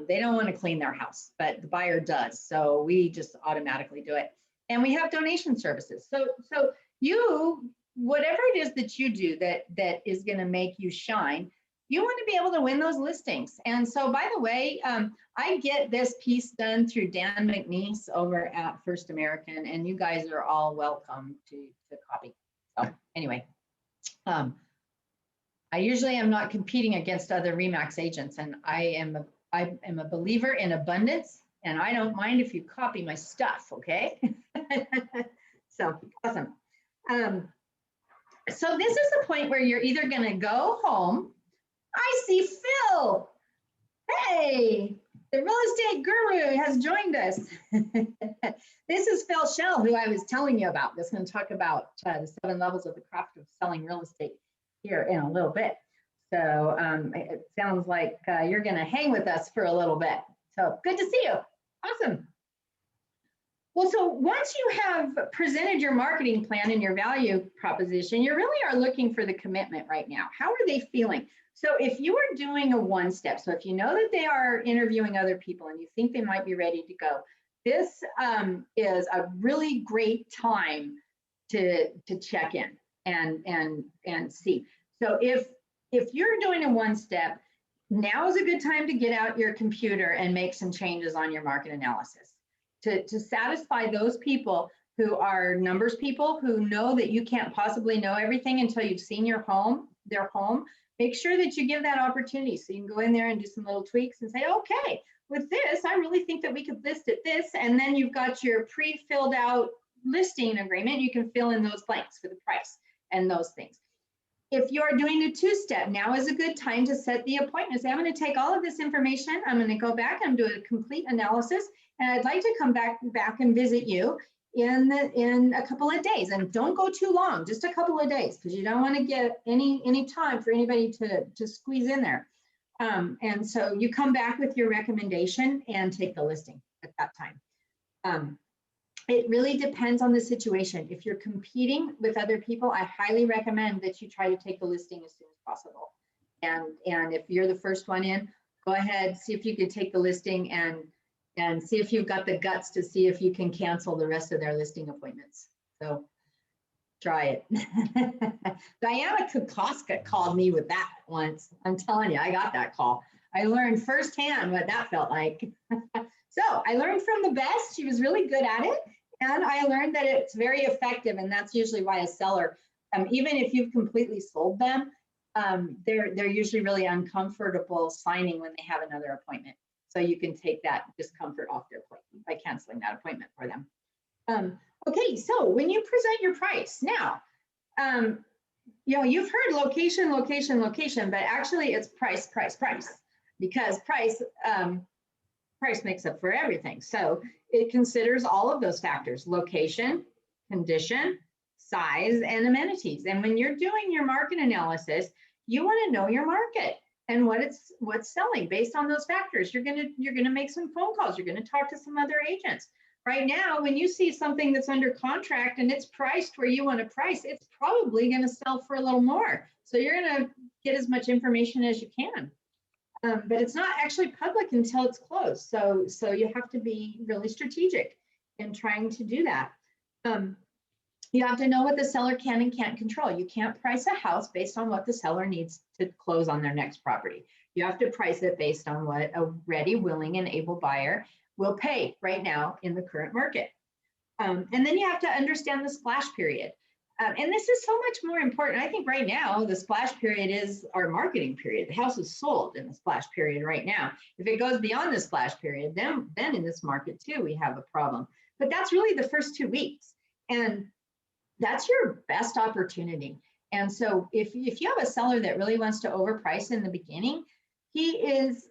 They don't want to clean their house, but the buyer does. So we just automatically do it. And we have donation services. So you, whatever it is that you do that is going to make you shine, you want to be able to win those listings. And so, by the way, I get this piece done through Dan McNeese over at First American, and you guys are all welcome to copy. So anyway, I usually am not competing against other RE/MAX agents, and I am a believer in abundance, and I don't mind if you copy my stuff, okay? So awesome. So this is the point where you're either going to go home. I see Phil. Hey, the real estate guru has joined us. This is Phil Shell, who I was telling you about. That's going to talk about the 7 levels of the craft of selling real estate here in a little bit. So it sounds like you're going to hang with us for a little bit. So good to see you. Awesome. Well, so once you have presented your marketing plan and your value proposition, you really are looking for the commitment right now. How are they feeling? So if you are doing a 1-step, so if you know that they are interviewing other people and you think they might be ready to go, this is a really great time to check in and see. So if you're doing a 1-step, now is a good time to get out your computer and make some changes on your market analysis to satisfy those people who are numbers people who know that you can't possibly know everything until you've seen their home. Make sure that you give that opportunity so you can go in there and do some little tweaks and say, okay, with this, I really think that we could list at this. And then you've got your pre-filled out listing agreement. You can fill in those blanks for the price and those things. If you're doing a 2-step, now is a good time to set the appointment. So I'm going to take all of this information. I'm going to go back and do a complete analysis. And I'd like to come back and visit you in a couple of days, and don't go too long, just a couple of days, because you don't want to get any time for anybody to squeeze in there. And so you come back with your recommendation and take the listing at that time. It really depends on the situation. If you're competing with other people, I highly recommend that you try to take the listing as soon as possible. And if you're the first one in, go ahead, see if you can take the listing and see if you've got the guts to see if you can cancel the rest of their listing appointments. So try it. Diana Kukoska called me with that once. I'm telling you, I got that call. I learned firsthand what that felt like. So I learned from the best. She was really good at it. And I learned that it's very effective. And that's usually why a seller, even if you've completely sold them, they're usually really uncomfortable signing when they have another appointment. So you can take that discomfort off their plate by canceling that appointment for them. Okay, so when you present your price, now, you've heard location, location, location, but actually it's price, price, price, because price makes up for everything. So it considers all of those factors: location, condition, size, and amenities. And when you're doing your market analysis, you want to know your market and what's selling based on those factors. You're gonna make some phone calls. You're gonna talk to some other agents. Right now, when you see something that's under contract and it's priced where you want to price, it's probably gonna sell for a little more. So you're gonna get as much information as you can. But it's not actually public until it's closed. So you have to be really strategic in trying to do that. You have to know what the seller can and can't control. You can't price a house based on what the seller needs to close on their next property. You have to price it based on what a ready, willing, and able buyer will pay right now in the current market. And then you have to understand the splash period. And this is so much more important. I think right now, the splash period is our marketing period. The house is sold in the splash period right now. If it goes beyond the splash period, then in this market too, we have a problem. But that's really the first 2 weeks. And that's your best opportunity. And so if you have a seller that really wants to overprice in the beginning, he is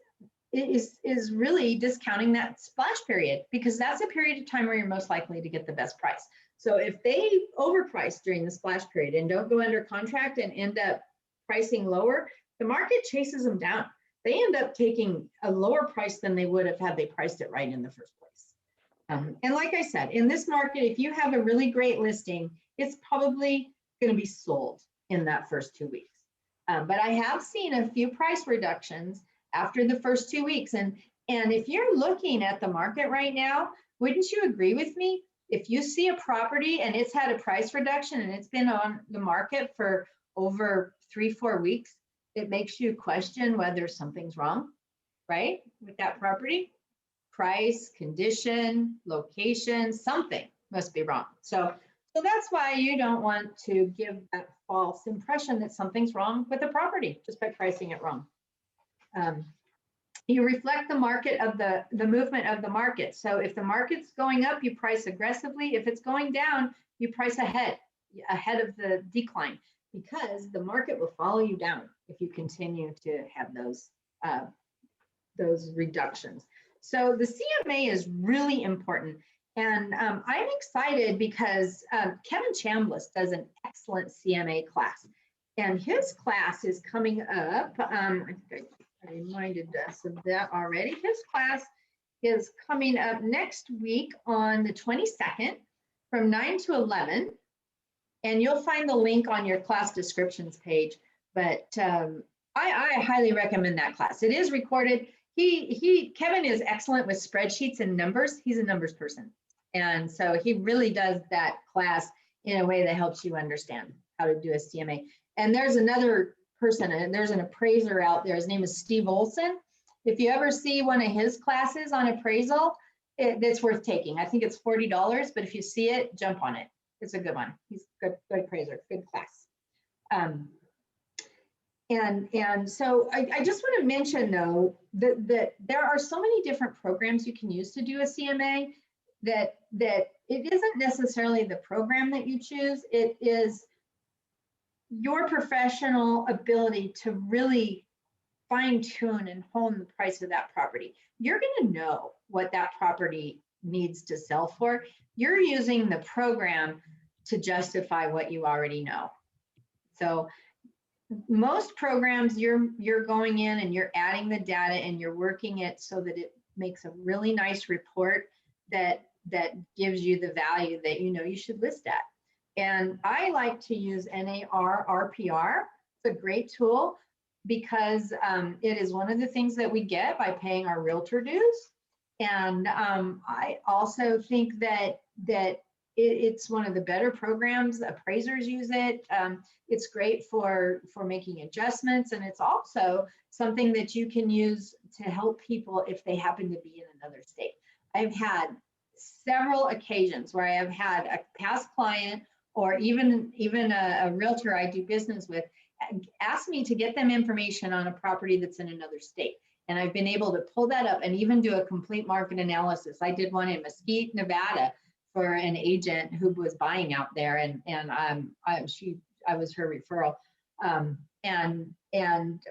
really discounting that splash period, because that's a period of time where you're most likely to get the best price. So if they overprice during the splash period and don't go under contract and end up pricing lower, the market chases them down. They end up taking a lower price than they would have had they priced it right in the first place. And like I said, in this market, if you have a really great listing, it's probably going to be sold in that first 2 weeks. But I have seen a few price reductions after the first 2 weeks. And if you're looking at the market right now, wouldn't you agree with me? If you see a property and it's had a price reduction and it's been on the market for over 3-4 weeks, it makes you question whether something's wrong, right, with that property. Price, condition, location, something must be wrong. So that's why you don't want to give that false impression that something's wrong with the property just by pricing it wrong. You reflect the market of the movement of the market. So if the market's going up, you price aggressively. If it's going down, you price ahead of the decline, because the market will follow you down if you continue to have those reductions. So the CMA is really important. And I'm excited because Kevin Chambliss does an excellent CMA class. And his class is coming up. I think I reminded us of that already. His class is coming up next week on the 22nd from 9 to 11. And you'll find the link on your class descriptions page. But I highly recommend that class. It is recorded. Kevin is excellent with spreadsheets and numbers. He's a numbers person. And so he really does that class in a way that helps you understand how to do a CMA. And there's another person, and there's an appraiser out there. His name is Steve Olson. If you ever see one of his classes on appraisal, it's worth taking. I think it's $40, but if you see it, jump on it. It's a good one. He's a good appraiser, good class. And so I just want to mention, though, that there are so many different programs you can use to do a CMA that it isn't necessarily the program that you choose. It is your professional ability to really fine tune and hone the price of that property. You're going to know what that property needs to sell for. You're using the program to justify what you already know. So most programs, you're going in and you're adding the data and you're working it so that it makes a really nice report that gives you the value that you know you should list at. And I like to use NAR RPR. It's a great tool because it is one of the things that we get by paying our realtor dues. And I also think that it's one of the better programs. Appraisers use it. It's great for making adjustments, and it's also something that you can use to help people if they happen to be in another state. I've had several occasions where I have had a past client or even a realtor I do business with ask me to get them information on a property that's in another state. And I've been able to pull that up and even do a complete market analysis. I did one in Mesquite, Nevada, for an agent who was buying out there, and I was her referral, and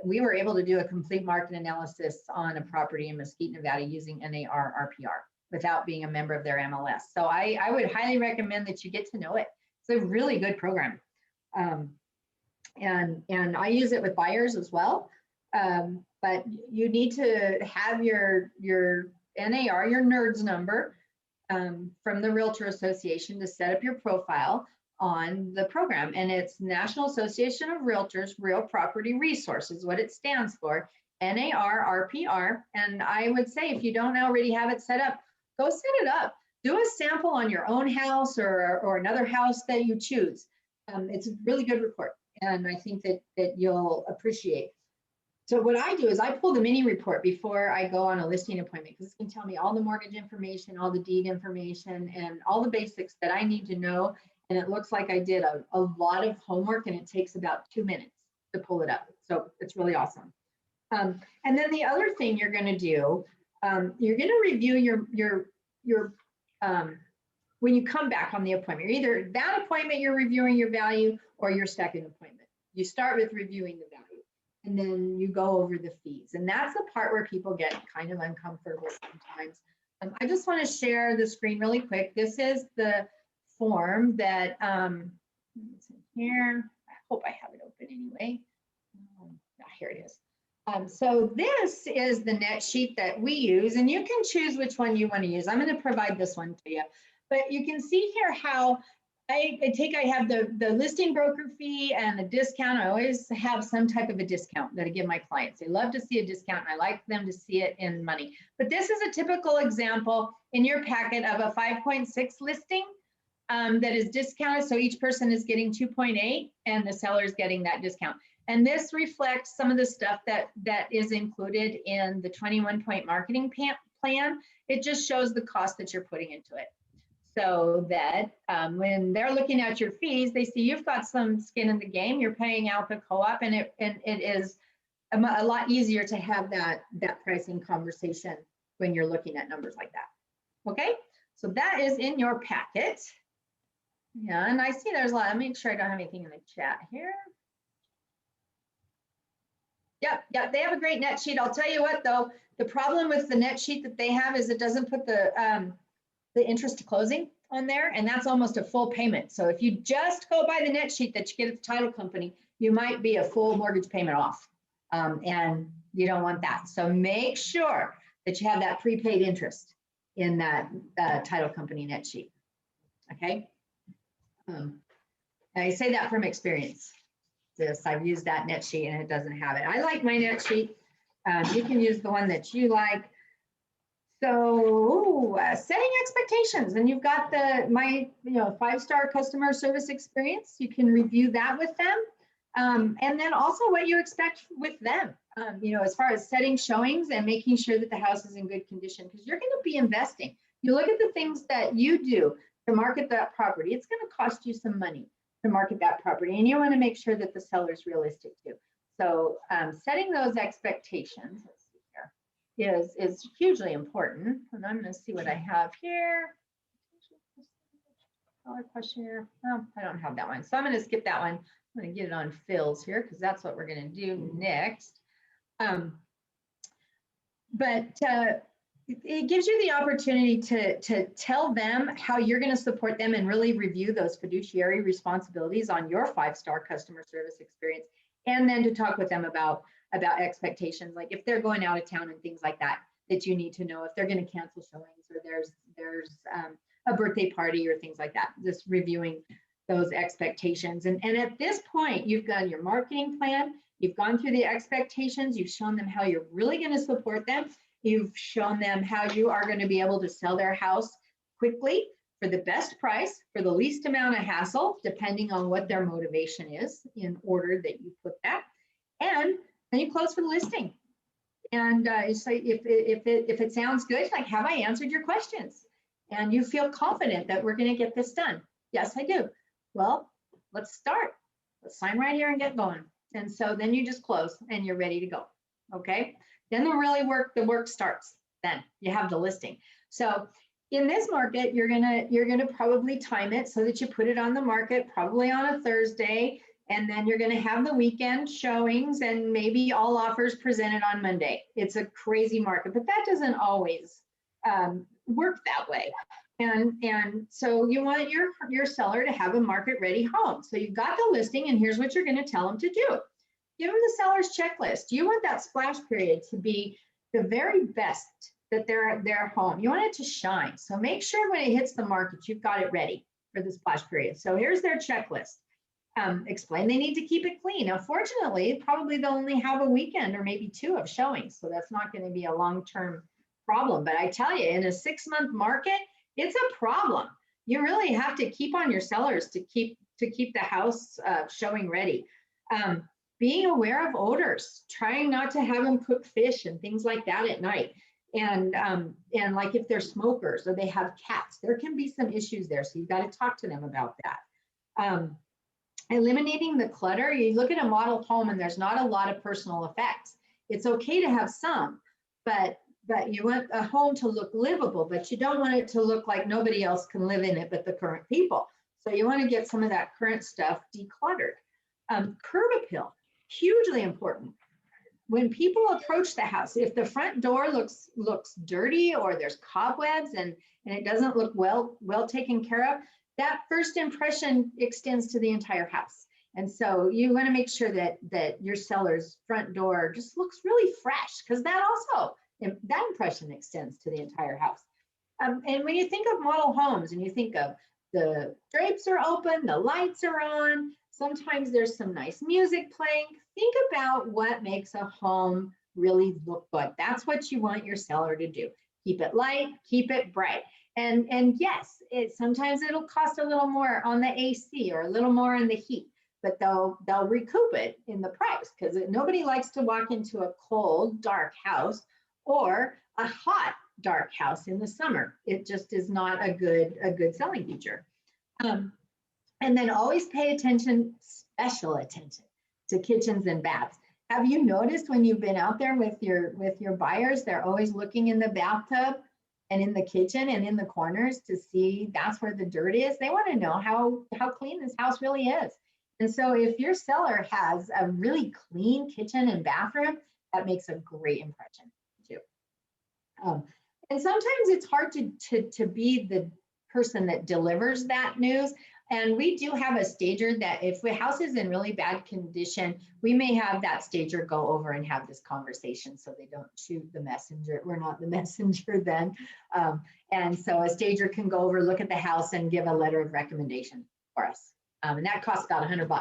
we were able to do a complete market analysis on a property in Mesquite, Nevada, using NAR RPR without being a member of their MLS. So I would highly recommend that you get to know it. It's a really good program, and I use it with buyers as well. But you need to have your NAR, your NERDS number, from the Realtor Association to set up your profile on the program. And it's National Association of Realtors Real Property Resources, what it stands for, NAR RPR. And I would say if you don't already have it set up, go set it up. Do a sample on your own house or another house that you choose. It's a really good report, and I think that you'll appreciate. So what I do is I pull the mini report before I go on a listing appointment, because it can tell me all the mortgage information, all the deed information, and all the basics that I need to know. And it looks like I did a lot of homework, and it takes about 2 minutes to pull it up. So it's really awesome. And then the other thing you're going to do, you're going to review your when you come back on the appointment. Either that appointment you're reviewing your value, or your second appointment. You start with reviewing the value, and then you go over the fees. And that's the part where people get kind of uncomfortable sometimes. I just want to share the screen really quick. This is the form that it's in here. I hope I have it open anyway. Here it is. So this is the net sheet that we use, and you can choose which one you want to use. I'm going to provide this one to you, but you can see here how I have the listing broker fee and the discount. I always have some type of a discount that I give my clients. They love to see a discount, and I like them to see it in money. But this is a typical example in your packet of a 5.6 listing that is discounted. So each person is getting 2.8 and the seller is getting that discount. And this reflects some of the stuff that is included in the 21-point marketing plan. It just shows the cost that you're putting into it. So that when they're looking at your fees, they see you've got some skin in the game. You're paying out the co-op, and it is a lot easier to have that pricing conversation when you're looking at numbers like that. Okay, so that is in your packet. Yeah, and I see there's a lot. Let me make sure I don't have anything in the chat here. Yep, they have a great net sheet. I'll tell you what though, the problem with the net sheet that they have is it doesn't put the interest to closing on there, and that's almost a full payment. So if you just go by the net sheet that you get at the title company, you might be a full mortgage payment off, and you don't want that. So make sure that you have that prepaid interest in that title company net sheet, okay? I say that from experience. I've used that net sheet and it doesn't have it. I like my net sheet. You can use the one that you like. So setting expectations, and you've got my 5-star customer service experience. You can review that with them, and then also what you expect with them. As far as setting showings and making sure that the house is in good condition, because you're going to be investing. You look at the things that you do to market that property. It's going to cost you some money to market that property, and you want to make sure that the seller's realistic too. So setting those expectations, let's see here, is hugely important. And I'm going to see what I have here. Seller questionnaire. Oh, I don't have that one, so I'm going to skip that one. I'm going to get it on Phil's here because that's what we're going to do next. It gives you the opportunity to tell them how you're going to support them and really review those fiduciary responsibilities on your 5-star customer service experience, and then to talk with them about expectations, like if they're going out of town and things like that you need to know, if they're going to cancel showings, or there's a birthday party or things like that. Just reviewing those expectations. And at this point, you've got your marketing plan, you've gone through the expectations, you've shown them how you're really going to support them. You've shown them how you are going to be able to sell their house quickly for the best price, for the least amount of hassle, depending on what their motivation is, in order that you put that. And then you close for the listing. And it's like, if it sounds good, like, have I answered your questions? And you feel confident that we're going to get this done? Yes, I do. Well, let's start. Let's sign right here and get going. And so then you just close and you're ready to go. Okay. Then the work starts. Then you have the listing. So in this market, you're gonna probably time it so that you put it on the market probably on a Thursday, and then you're gonna have the weekend showings and maybe all offers presented on Monday. It's a crazy market, but that doesn't always work that way. And so you want your seller to have a market ready home. So you've got the listing, and here's what you're gonna tell them to do. Give them the seller's checklist. You want that splash period to be the very best that they're home. You want it to shine. So make sure when it hits the market, you've got it ready for the splash period. So here's their checklist. Explain they need to keep it clean. Now, fortunately, probably they'll only have a weekend or maybe 2 of showings. So that's not going to be a long-term problem. But I tell you, in a 6-month market, it's a problem. You really have to keep on your sellers to keep the house showing ready. Being aware of odors, trying not to have them cook fish and things like that at night. And like if they're smokers or they have cats, there can be some issues there. So you've got to talk to them about that. Eliminating the clutter. You look at a model home and there's not a lot of personal effects. It's okay to have some, but but you want a home to look livable, but you don't want it to look like nobody else can live in it but the current people. So you want to get some of that current stuff decluttered. Curb appeal, hugely important. When people approach the house, if the front door looks dirty or there's cobwebs and it doesn't look well taken care of, that first impression extends to the entire house. And so you want to make sure that your seller's front door just looks really fresh, because that impression extends to the entire house. And when you think of model homes and you think of the drapes are open, the lights are on, sometimes there's some nice music playing, think about what makes a home really look good. That's what you want your seller to do. Keep it light, keep it bright. And yes, sometimes it'll cost a little more on the AC or a little more on the heat, but they'll recoup it in the price, because nobody likes to walk into a cold, dark house or a hot, dark house in the summer. It just is not a good selling feature. And then always pay attention, special attention, to kitchens and baths. Have you noticed when you've been out there with your buyers, they're always looking in the bathtub and in the kitchen and in the corners to see that's where the dirt is? They want to know how clean this house really is. And so if your seller has a really clean kitchen and bathroom, that makes a great impression too. And sometimes it's hard to be the person that delivers that news. And we do have a stager that if the house is in really bad condition, we may have that stager go over and have this conversation so they don't shoot the messenger. We're not the messenger then. And so a stager can go over, look at the house and give a letter of recommendation for us. And that costs about $100 to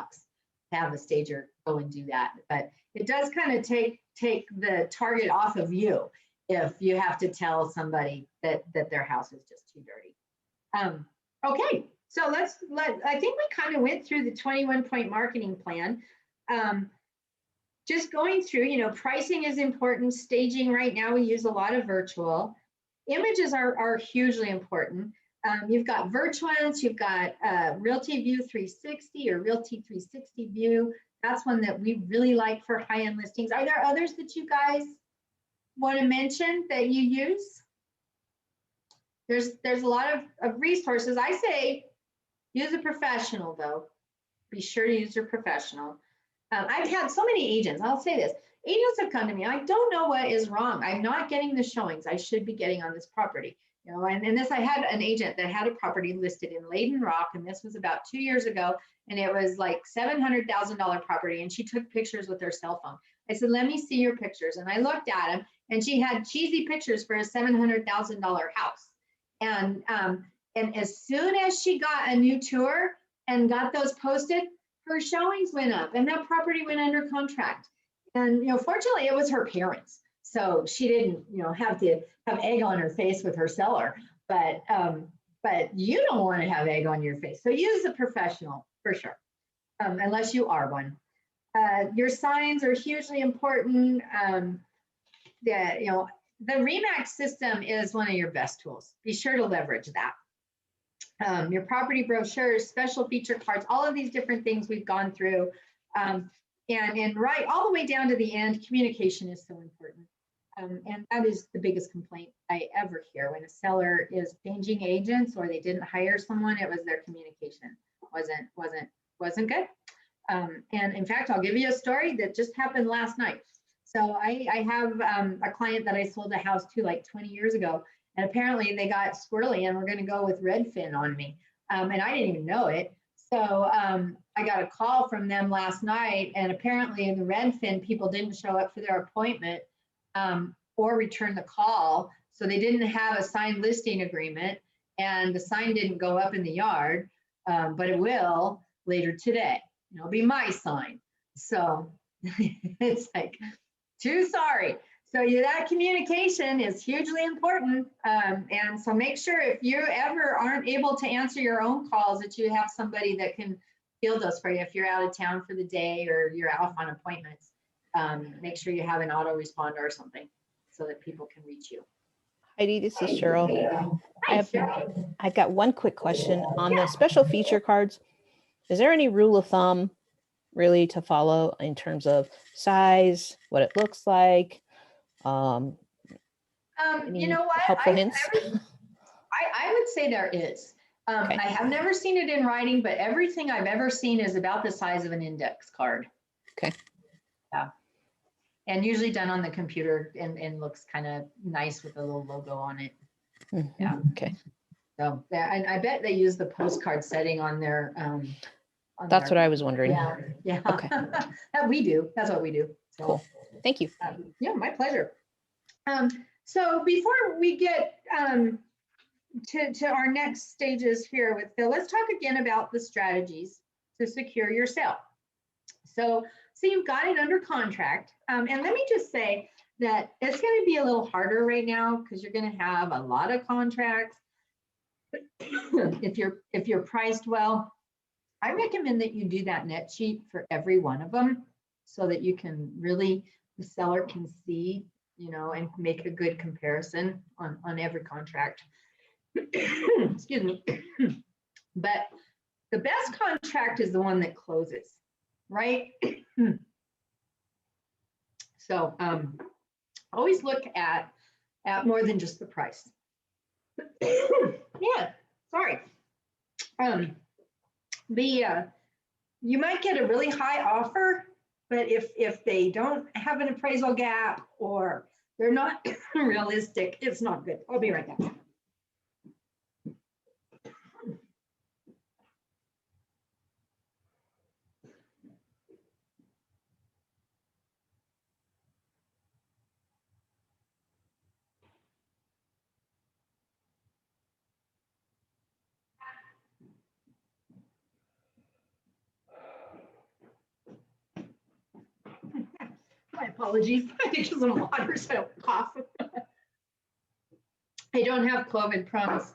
have a stager go and do that. But it does kind of take the target off of you if you have to tell somebody that their house is just too dirty. Okay, so I think we kind of went through the 21-point marketing plan. Just going through, pricing is important. Staging right now, we use a lot of virtual. Images are hugely important. You've got Virtuance, you've got Realty View 360 or Realty 360 View. That's one that we really like for high-end listings. Are there others that you guys want to mention that you use? There's a lot of resources. I say use a professional though. Be sure to use your professional. I've had so many agents, I'll say this, agents have come to me, I don't know what is wrong. I'm not getting the showings I should be getting on this property. And this, I had an agent that had a property listed in Layden Rock, and this was about 2 years ago, and it was like $700,000 property, and she took pictures with her cell phone. I said, let me see your pictures. And I looked at them, and she had cheesy pictures for a $700,000 house. And as soon as she got a new tour and got those posted, her showings went up and that property went under contract. And, fortunately it was her parents. So she didn't, have to have egg on her face with her seller, but you don't want to have egg on your face. So use a professional for sure, unless you are one. Your signs are hugely important. The RE/MAX system is one of your best tools. Be sure to leverage that. Your property brochures, special feature cards, all of these different things we've gone through. And right all the way down to the end, communication is so important. And that is the biggest complaint I ever hear when a seller is changing agents or they didn't hire someone. It was their communication wasn't good. And in fact, I'll give you a story that just happened last night. So I have a client that I sold a house to like 20 years ago, and apparently they got squirrely and were going to go with Redfin on me. And I didn't even know it. So I got a call from them last night, and apparently the Redfin people didn't show up for their appointment or return the call. So they didn't have a signed listing agreement, and the sign didn't go up in the yard, but it will later today. It'll be my sign. So it's like, too sorry. So that communication is hugely important. And so make sure if you ever aren't able to answer your own calls, that you have somebody that can field those for you. If you're out of town for the day or you're off on appointments, make sure you have an autoresponder or something so that people can reach you. Heidi, this is Cheryl. Hi, Cheryl. I've got one quick question on the special feature cards. Is there any rule of thumb really to follow in terms of size, what it looks like? You Any know what? helpful hints? I would say there is. Okay. I have never seen it in writing, but everything I've ever seen is about the size of an index card. Okay. Yeah. And usually done on the computer and looks kind of nice with a little logo on it. Mhm. Yeah. Okay. So yeah, and I bet they use the postcard setting on their. That's what I was wondering. Yeah. Yeah. Okay. That we do. That's what we do. So, Cool. Thank you. yeah, my pleasure. So before we get to our next stages here with Phil, let's talk again about the strategies to secure your sale. So you've got it under contract. And let me just say that it's going to be a little harder right now because you're going to have a lot of contracts. If you're priced well, I recommend that you do that net sheet for every one of them so that you can really, the seller can see, and make a good comparison on every contract. Excuse me. But the best contract is the one that closes, right? So always look at more than just the price. Yeah, sorry. You might get a really high offer, but if they don't have an appraisal gap or they're not realistic, it's not good. I'll be right back. My apologies. I think there's some water, so I don't cough. I don't have COVID, promise.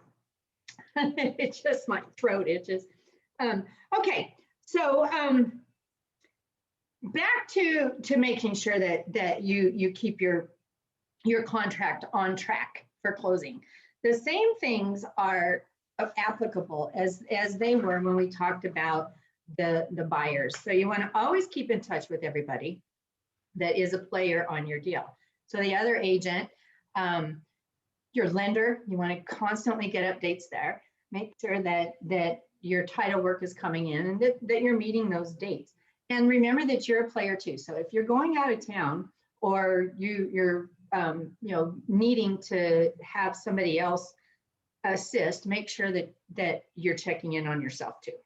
It's just my throat itches. Okay, so back to making sure that you keep your contract on track for closing. The same things are applicable as they were when we talked about the buyers. So you want to always keep in touch with everybody that is a player on your deal. So the other agent, your lender, you want to constantly get updates there. Make sure that your title work is coming in and that you're meeting those dates. And remember that you're a player too. So if you're going out of town or you're needing to have somebody else assist, make sure that you're checking in on yourself too.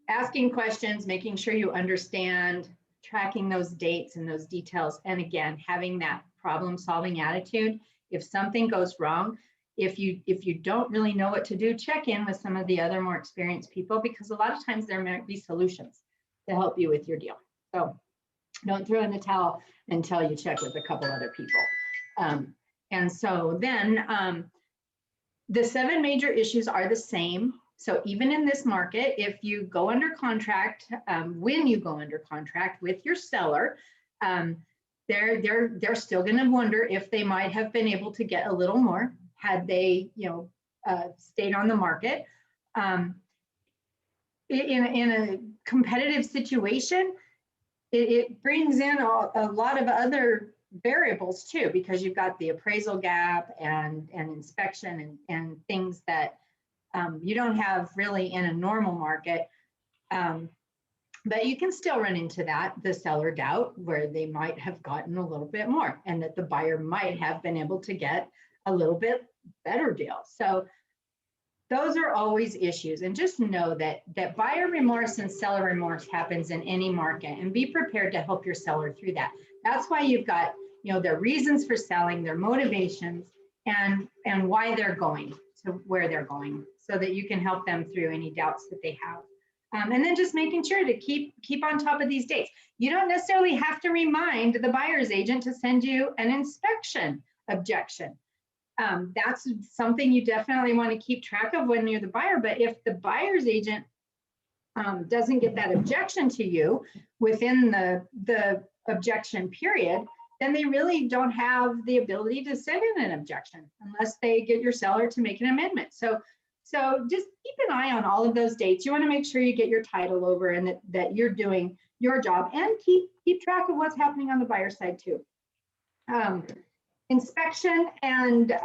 Asking questions, making sure you understand, tracking those dates and those details. And again, having that problem-solving attitude. If something goes wrong, if you don't really know what to do, check in with some of the other more experienced people, because a lot of times there might be solutions to help you with your deal. So don't throw in the towel until you check with a couple other people. And so then the 7 major issues are the same. So even in this market, if you go under contract, when you go under contract with your seller, they're still going to wonder if they might have been able to get a little more had they, stayed on the market. In a competitive situation, it brings in a lot of other variables too, because you've got the appraisal gap and inspection and things that you don't have really in a normal market. But you can still run into the seller doubt, where they might have gotten a little bit more and that the buyer might have been able to get a little bit better deal. So those are always issues. And just know that buyer remorse and seller remorse happens in any market, and be prepared to help your seller through that. That's why you've got, their reasons for selling, their motivations, and why they're going to where they're going, so that you can help them through any doubts that they have. And then just making sure to keep on top of these dates. You don't necessarily have to remind the buyer's agent to send you an inspection objection. That's something you definitely want to keep track of when you're the buyer. But if the buyer's agent doesn't get that objection to you within the objection period, then they really don't have the ability to send in an objection unless they get your seller to make an amendment. So just keep an eye on all of those dates. You want to make sure you get your title over and that you're doing your job, and keep track of what's happening on the buyer side too. inspection and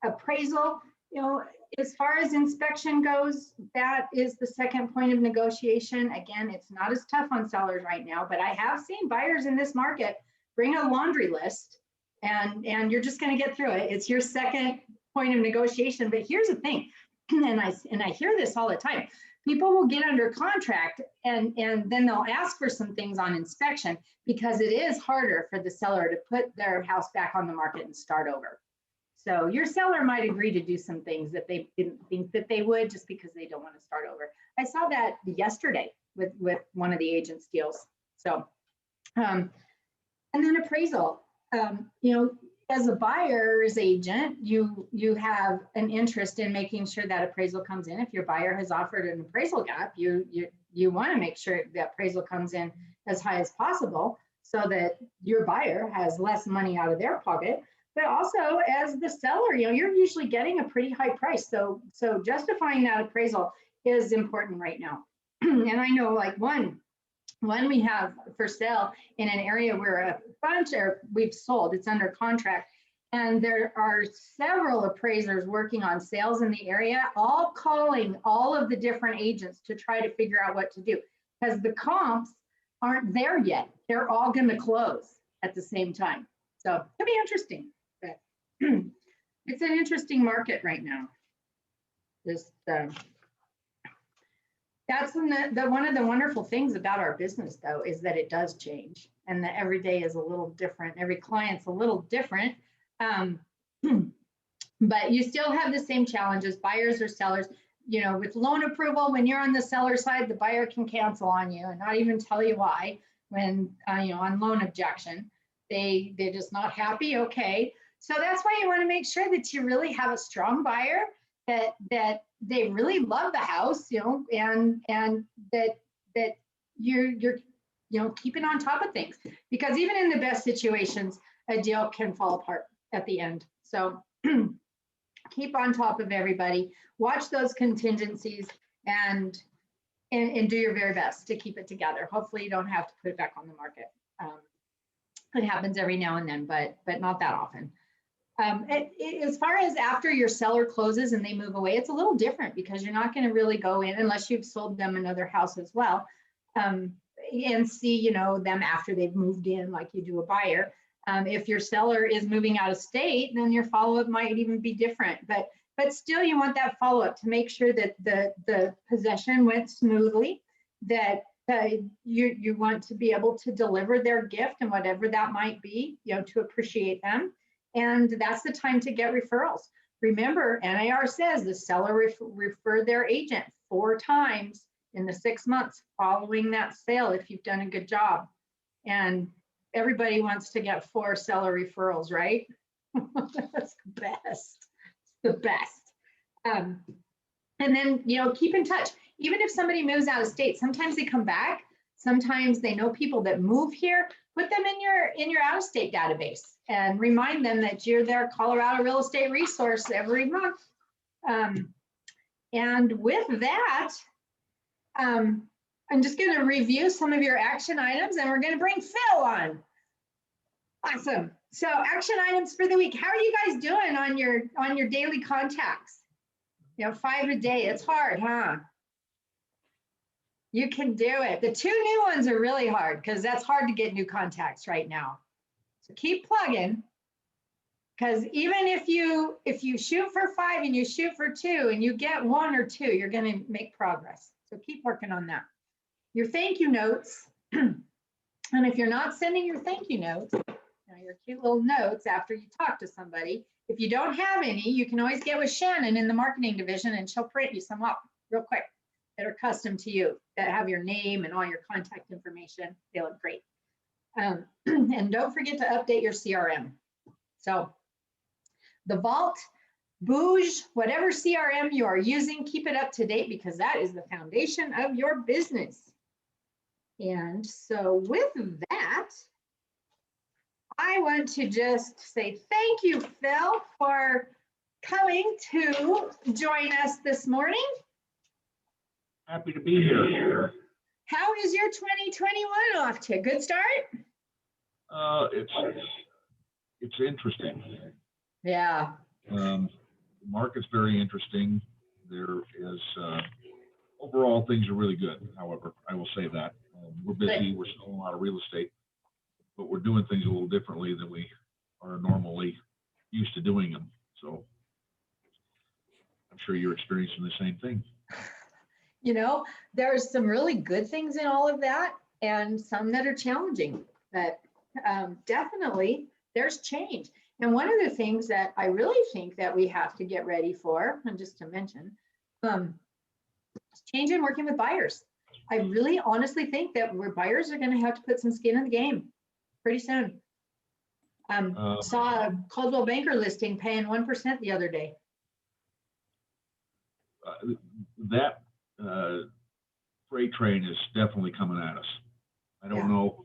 appraisal, as far as inspection goes, that is the second point of negotiation. Again, it's not as tough on sellers right now, but I have seen buyers in this market bring a laundry list, and you're just going to get through it. It's your second point of negotiation. But here's the thing, and I hear this all the time. People will get under contract and then they'll ask for some things on inspection because it is harder for the seller to put their house back on the market and start over. So your seller might agree to do some things that they didn't think that they would just because they don't want to start over. I saw that yesterday with one of the agent's deals. So, and then appraisal, as a buyer's agent, you have an interest in making sure that appraisal comes in. If your buyer has offered an appraisal gap, you want to make sure that appraisal comes in as high as possible so that your buyer has less money out of their pocket. But also as the seller, you're usually getting a pretty high price. So justifying that appraisal is important right now. And I know like one we have for sale in an area where a bunch we've sold, it's under contract. And there are several appraisers working on sales in the area, all calling all of the different agents to try to figure out what to do because the comps aren't there yet. They're all going to close at the same time. So it'll be interesting. But it's an interesting market right now. That's one of the wonderful things about our business, though, is that it does change and that every day is a little different. Every client's a little different. But you still have the same challenges, buyers or sellers. With loan approval, when you're on the seller side, the buyer can cancel on you and not even tell you why. When, on loan objection, they're just not happy. Okay. So that's why you want to make sure that you really have a strong buyer, that they really love the house, and that you're keeping on top of things, because even in the best situations, a deal can fall apart at the end. So keep on top of everybody, watch those contingencies, and do your very best to keep it together. Hopefully you don't have to put it back on the market. It happens every now and then, but not that often. As far as after your seller closes and they move away, it's a little different because you're not going to really go in unless you've sold them another house as well, and see, them after they've moved in like you do a buyer. If your seller is moving out of state, then your follow-up might even be different. But still, you want that follow-up to make sure that the possession went smoothly, that you want to be able to deliver their gift and whatever that might be, to appreciate them. And that's the time to get referrals. Remember, NAR says the seller referred their agent 4 times in the 6 months following that sale if you've done a good job. And everybody wants to get 4 seller referrals, right? That's the best. It's the best. And then, keep in touch. Even if somebody moves out of state, sometimes they come back. Sometimes they know people that move here. Put them in your out-of-state database and remind them that you're their Colorado real estate resource every month. And with that, I'm just going to review some of your action items, and we're going to bring Phil on. Awesome. So action items for the week. How are you guys doing on your daily contacts? 5 a day. It's hard, huh? You can do it. The 2 new ones are really hard because that's hard to get new contacts right now. So keep plugging, because even if you shoot for 5 and you shoot for 2 and you get 1 or 2, you're going to make progress. So keep working on that. Your thank you notes. And if you're not sending your thank you notes, your cute little notes after you talk to somebody, if you don't have any, you can always get with Shannon in the marketing division and she'll print you some up real quick that are custom to you, that have your name and all your contact information. They look great. And don't forget to update your CRM. So the Vault, Booge, whatever CRM you are using, keep it up to date because that is the foundation of your business. And so with that, I want to just say thank you, Phil, for coming to join us this morning. Happy to be here. How is your 2021 off to? Good start? it's interesting. Yeah. The market's very interesting. There is, overall, things are really good. However, I will say that. We're busy, we're selling a lot of real estate, but we're doing things a little differently than we are normally used to doing them. So I'm sure you're experiencing the same thing. You know, there's some really good things in all of that and some that are challenging, but definitely there's change. And one of the things that I really think that we have to get ready for, and just to mention, is change in working with buyers. I really honestly think that buyers are going to have to put some skin in the game pretty soon. Saw a Coldwell Banker listing paying 1% the other day. That freight train is definitely coming at us. I don't know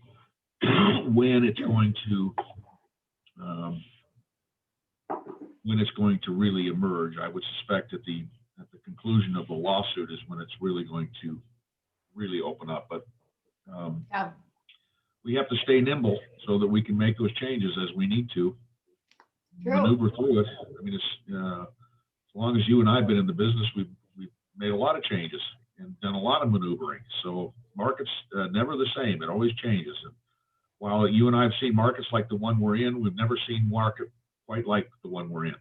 when it's going to really emerge. I would suspect at the conclusion of the lawsuit is when it's really going to really open up. But we have to stay nimble so that we can make those changes as we need to. Maneuver through it. I mean, it's as long as you and I've been in the business, we've made a lot of changes and done a lot of maneuvering. So markets never the same. It always changes. And while you and I have seen markets like the one we're in, we've never seen market quite like the one we're in.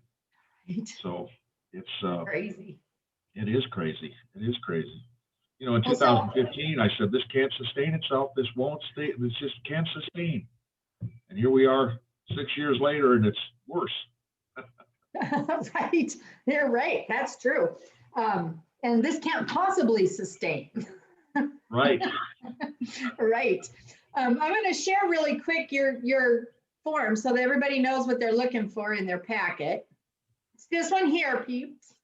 Right. So it's Crazy. It is crazy. It is crazy. You know, in 2015, I said this can't sustain itself. This won't stay. This just can't sustain. And here we are 6 years later, and it's worse. Right. You're right. That's true. And this can't possibly sustain. Right. Right. I'm going to share really quick your form so that everybody knows what they're looking for in their packet. It's this one here, peeps.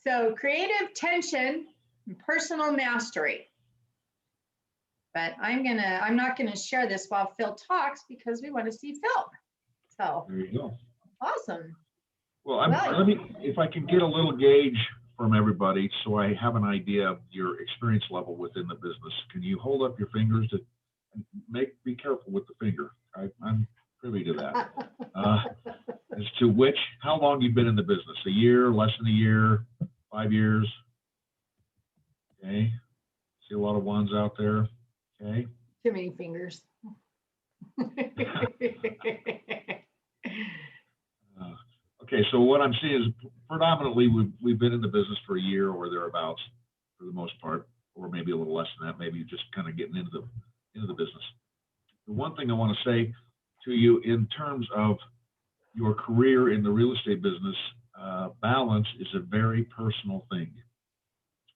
So creative tension and personal mastery. But I'm not gonna share this while Phil talks because we want to see Phil. So There you go. awesome. Well, if I can get a little gauge from everybody so I have an idea of your experience level within the business. Can you hold up your fingers to be careful with the finger? I'm privy to that. As to how long you've been in the business? A year, less than a year, 5 years? Okay. See a lot of ones out there. Okay. Too many fingers. Okay, so what I'm seeing is predominantly we've been in the business for a year or thereabouts for the most part, or maybe a little less than that, maybe just kind of getting into the business. The one thing I want to say to you in terms of your career in the real estate business, balance is a very personal thing,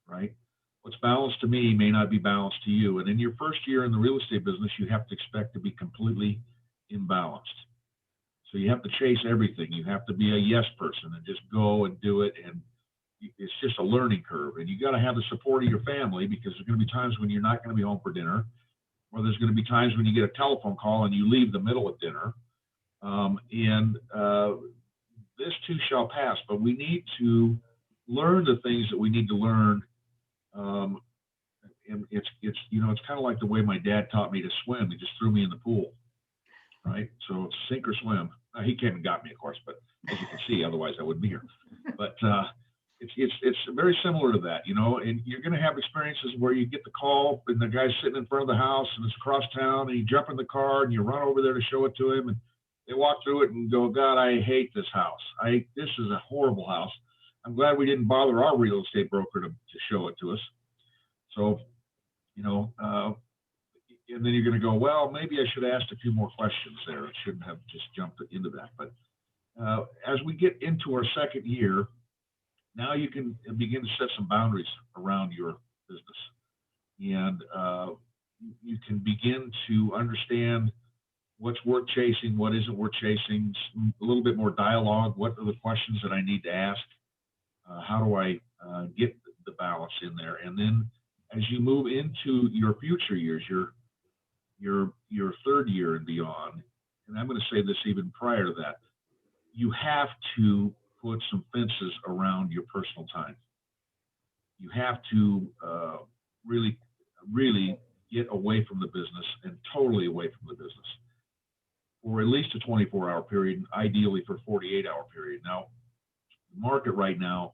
right? What's balanced to me may not be balanced to you. And in your first year in the real estate business, you have to expect to be completely imbalanced. So you have to chase everything. You have to be a yes person and just go and do it. And it's just a learning curve. And you got to have the support of your family because there's going to be times when you're not going to be home for dinner, or there's going to be times when you get a telephone call and you leave the middle of dinner. This too shall pass, but we need to learn the things that we need to learn. And it's kind of like the way my dad taught me to swim. He just threw me in the pool, right? So it's sink or swim. He came and got me, of course, but as you can see, otherwise I wouldn't be here. But it's very similar to that, and you're going to have experiences where you get the call and the guy's sitting in front of the house and it's across town and you jump in the car and you run over there to show it to him and they walk through it and go, God, I hate this house. This is a horrible house. I'm glad we didn't bother our real estate broker to show it to us. So, and then you're going to go, well, maybe I should have asked a few more questions there. I shouldn't have just jumped into that. But as we get into our second year, now you can begin to set some boundaries around your business. And you can begin to understand what's worth chasing, what isn't worth chasing, a little bit more dialogue. What are the questions that I need to ask? How do I get the balance in there? And then as you move into your future years, your third year and beyond, and I'm going to say this even prior to that, you have to put some fences around your personal time. You have to really, really get away from the business and totally away from the business. for at least a 24-hour period, and ideally for a 48-hour period. Now, the market right now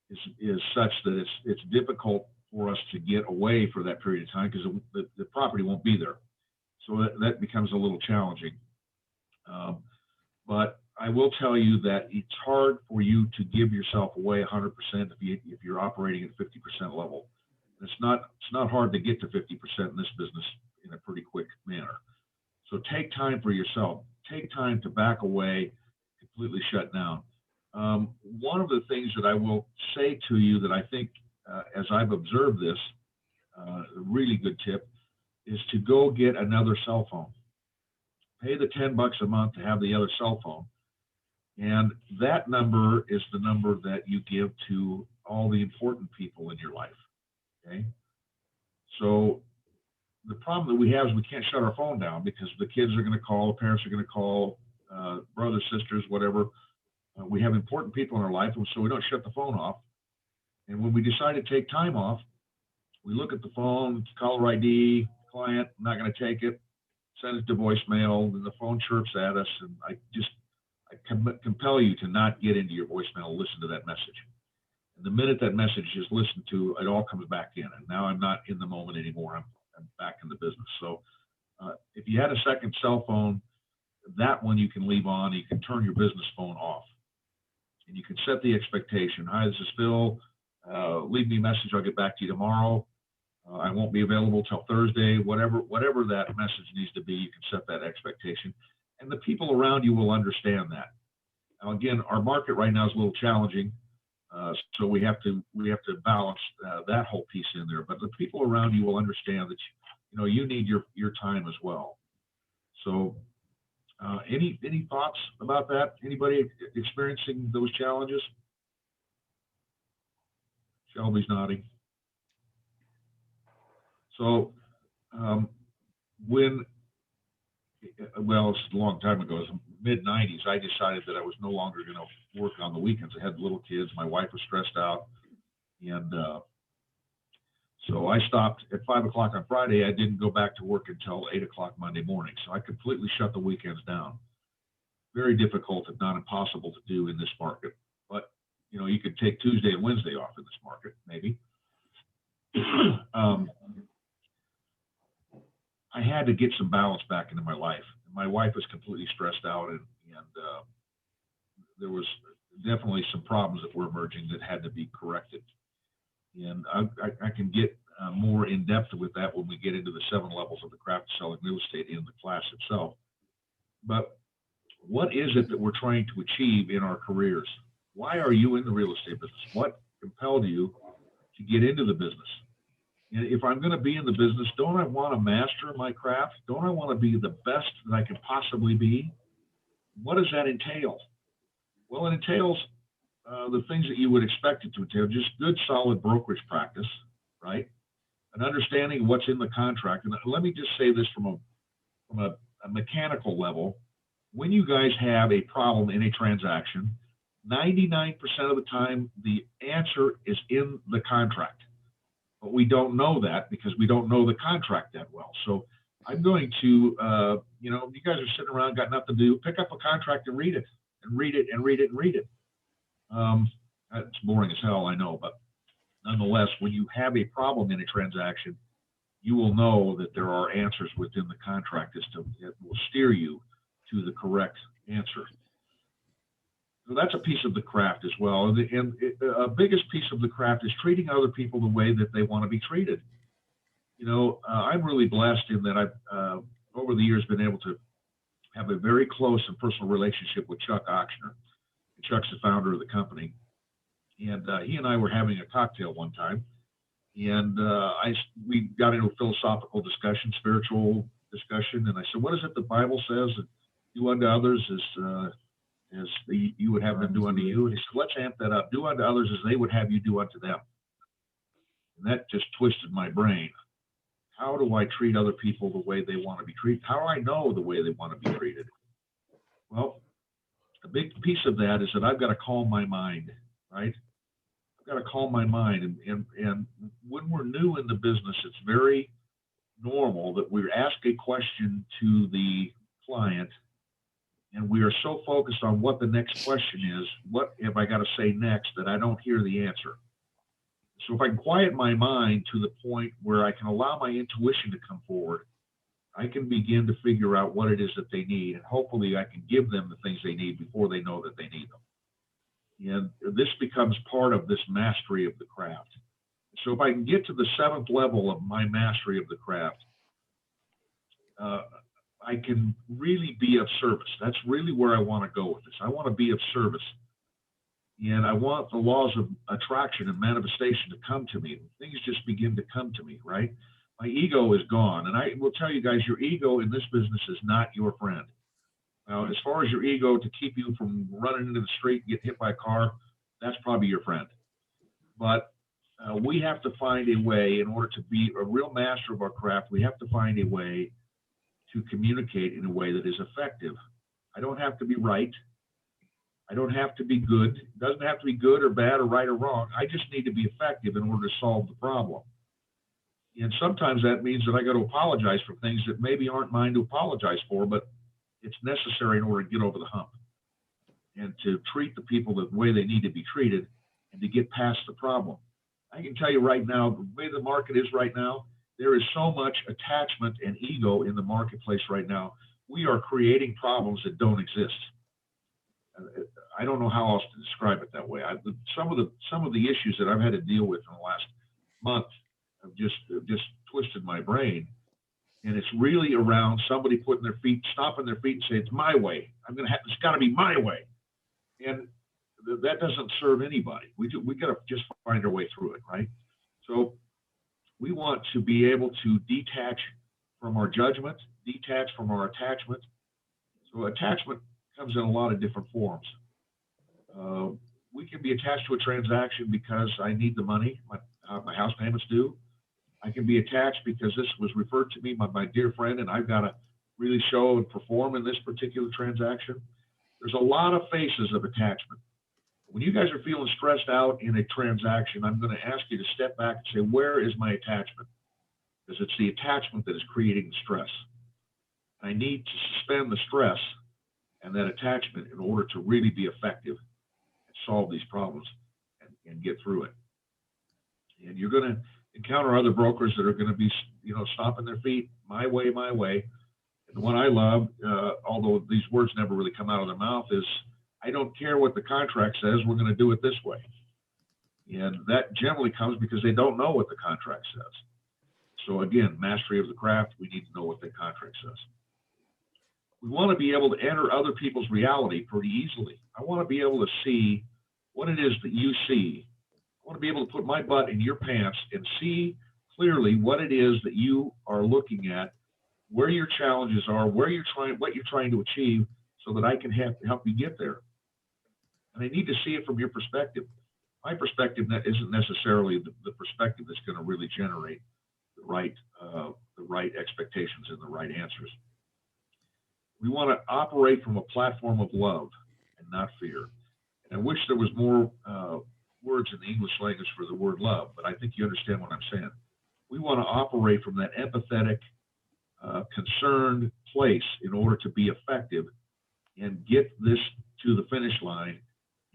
is such that it's difficult for us to get away for that period of time because the property won't be there. So that becomes a little challenging. But I will tell you that it's hard for you to give yourself away 100% if you're operating at 50% level. It's not hard to get to 50% in this business in a pretty quick manner. So take time for yourself. Take time to back away, completely shut down. One of the things that I will say to you that I think, as I've observed this, a really good tip is to go get another cell phone. Pay the $10 a month to have the other cell phone. And that number is the number that you give to all the important people in your life. Okay. So the problem that we have is we can't shut our phone down because the kids are going to call, the parents are going to call, brothers, sisters, whatever. We have important people in our life, so we don't shut the phone off. And when we decide to take time off, we look at the phone, caller ID, client, I'm not going to take it, send it to voicemail, and the phone chirps at us, and I compel you to not get into your voicemail and listen to that message. And the minute that message is listened to, it all comes back in. And now I'm not in the moment anymore. I'm back in the business. So if you had a second cell phone, that one you can leave on. You can turn your business phone off. And you can set the expectation. Hi, this is Phil. Leave me a message. I'll get back to you tomorrow. I won't be available till Thursday. Whatever that message needs to be, you can set that expectation. And the people around you will understand that. Now, again, our market right now is a little challenging. So we have to balance that whole piece in there. But the people around you will understand that you need your time as well. So any thoughts about that? Anybody experiencing those challenges? Shelby's nodding. So it's a long time ago, it was mid-90s, I decided that I was no longer going to work on the weekends. I had little kids. My wife was stressed out. And so I stopped at 5 o'clock on Friday. I didn't go back to work until 8 o'clock Monday morning. So I completely shut the weekends down. Very difficult, if not impossible, to do in this market. But, you could take Tuesday and Wednesday off in this market, maybe. I had to get some balance back into my life. My wife was completely stressed out, and there was definitely some problems that were emerging that had to be corrected. And I can get more in depth with that when we get into the 7 levels of the craft of selling real estate in the class itself. But what is it that we're trying to achieve in our careers? Why are you in the real estate business? What compelled you to get into the business? And if I'm going to be in the business, don't I want to master my craft? Don't I want to be the best that I can possibly be? What does that entail? Well, it entails the things that you would expect it to entail, just good, solid brokerage practice, right? An understanding of what's in the contract. And let me just say this from a mechanical level. When you guys have a problem in a transaction, 99% of the time, the answer is in the contract. But we don't know that because we don't know the contract that well. So I'm going to, you guys are sitting around, got nothing to do, pick up a contract and read it, and read it, and read it, and read it. It's boring as hell, I know, but nonetheless, when you have a problem in a transaction, you will know that there are answers within the contract that will steer you to the correct answer. So that's a piece of the craft as well. And a biggest piece of the craft is treating other people the way that they want to be treated. I'm really blessed in that I've, over the years, been able to have a very close and personal relationship with Chuck Ochsner. Chuck's the founder of the company. And he and I were having a cocktail one time. And we got into a philosophical discussion, spiritual discussion. And I said, what is it the Bible says? Do unto others as you would have them do unto you. And he said, let's amp that up. Do unto others as they would have you do unto them. And that just twisted my brain. How do I treat other people the way they want to be treated? How do I know the way they want to be treated? Well, a big piece of that is that I've got to calm my mind, right? I've got to calm my mind. And when we're new in the business, it's very normal that we ask a question to the client And we are so focused on what the next question is, what have I got to say next, that I don't hear the answer. So if I can quiet my mind to the point where I can allow my intuition to come forward, I can begin to figure out what it is that they need, and hopefully I can give them the things they need before they know that they need them. And this becomes part of this mastery of the craft. So if I can get to the 7th level of my mastery of the craft, I can really be of service. That's really where I want to go with this. I want to be of service. And I want the laws of attraction and manifestation to come to me. Things just begin to come to me, right? My ego is gone. And I will tell you guys, your ego in this business is not your friend. Now, as far as your ego to keep you from running into the street and getting hit by a car, that's probably your friend. But we have to find a way, in order to be a real master of our craft, we have to find a way to communicate in a way that is effective. I don't have to be right. I don't have to be good. It doesn't have to be good or bad or right or wrong. I just need to be effective in order to solve the problem. And sometimes that means that I got to apologize for things that maybe aren't mine to apologize for, but it's necessary in order to get over the hump and to treat the people the way they need to be treated and to get past the problem. I can tell you right now, the way the market is right now, there is so much attachment and ego in the marketplace right now. We are creating problems that don't exist. I don't know how else to describe it that way. Some of the issues that I've had to deal with in the last month have just twisted my brain, and it's really around somebody stopping their feet and saying, "It's my way. It's got to be my way," and that doesn't serve anybody. We got to just find our way through it, right? So we want to be able to detach from our judgment, detach from our attachment. So attachment comes in a lot of different forms. We can be attached to a transaction because I need the money, my house payment's due. I can be attached because this was referred to me by my dear friend, and I've got to really show and perform in this particular transaction. There's a lot of faces of attachment. When you guys are feeling stressed out in a transaction, I'm going to ask you to step back and say, where is my attachment? Because it's the attachment that is creating the stress. I need to suspend the stress and that attachment in order to really be effective and solve these problems and get through it. And you're going to encounter other brokers that are going to be, stomping their feet, my way, my way. And the one I love, although these words never really come out of their mouth, is, I don't care what the contract says, we're going to do it this way. And that generally comes because they don't know what the contract says. So again, mastery of the craft, we need to know what the contract says. We want to be able to enter other people's reality pretty easily. I want to be able to see what it is that you see. I want to be able to put my butt in your pants and see clearly what it is that you are looking at, where your challenges are, what you're trying to achieve, so that I can help you get there. And I need to see it from your perspective. My perspective isn't necessarily the perspective that's going to really generate the right expectations and the right answers. We want to operate from a platform of love and not fear. And I wish there was more words in the English language for the word love, but I think you understand what I'm saying. We want to operate from that empathetic, concerned place in order to be effective and get this to the finish line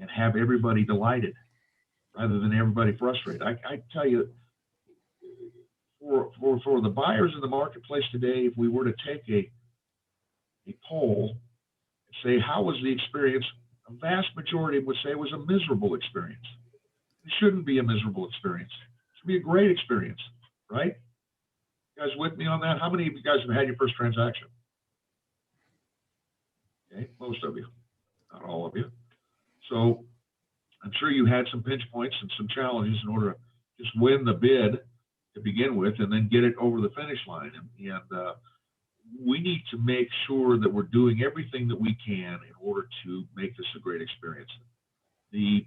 and have everybody delighted rather than everybody frustrated. I tell you, for the buyers in the marketplace today, if we were to take a poll and say, how was the experience? A vast majority would say it was a miserable experience. It shouldn't be a miserable experience. It should be a great experience, right? You guys with me on that? How many of you guys have had your first transaction? Okay, most of you, not all of you. So I'm sure you had some pinch points and some challenges in order to just win the bid to begin with and then get it over the finish line. And we need to make sure that we're doing everything that we can in order to make this a great experience. The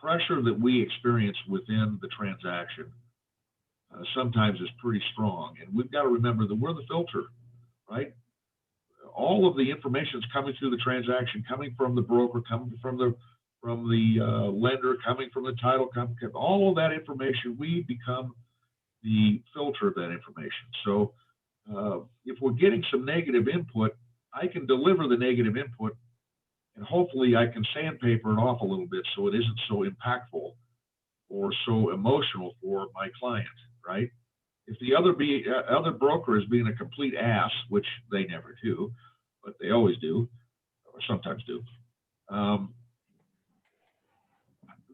pressure that we experience within the transaction sometimes is pretty strong. And we've got to remember that we're the filter, right? All of the information is coming through the transaction, coming from the broker, coming from the lender, coming from the title company. All of that information, we become the filter of that information. So if we're getting some negative input, I can deliver the negative input, and hopefully I can sandpaper it off a little bit so it isn't so impactful or so emotional for my client, right? If the other broker is being a complete ass, which they never do, but they always do, or sometimes do,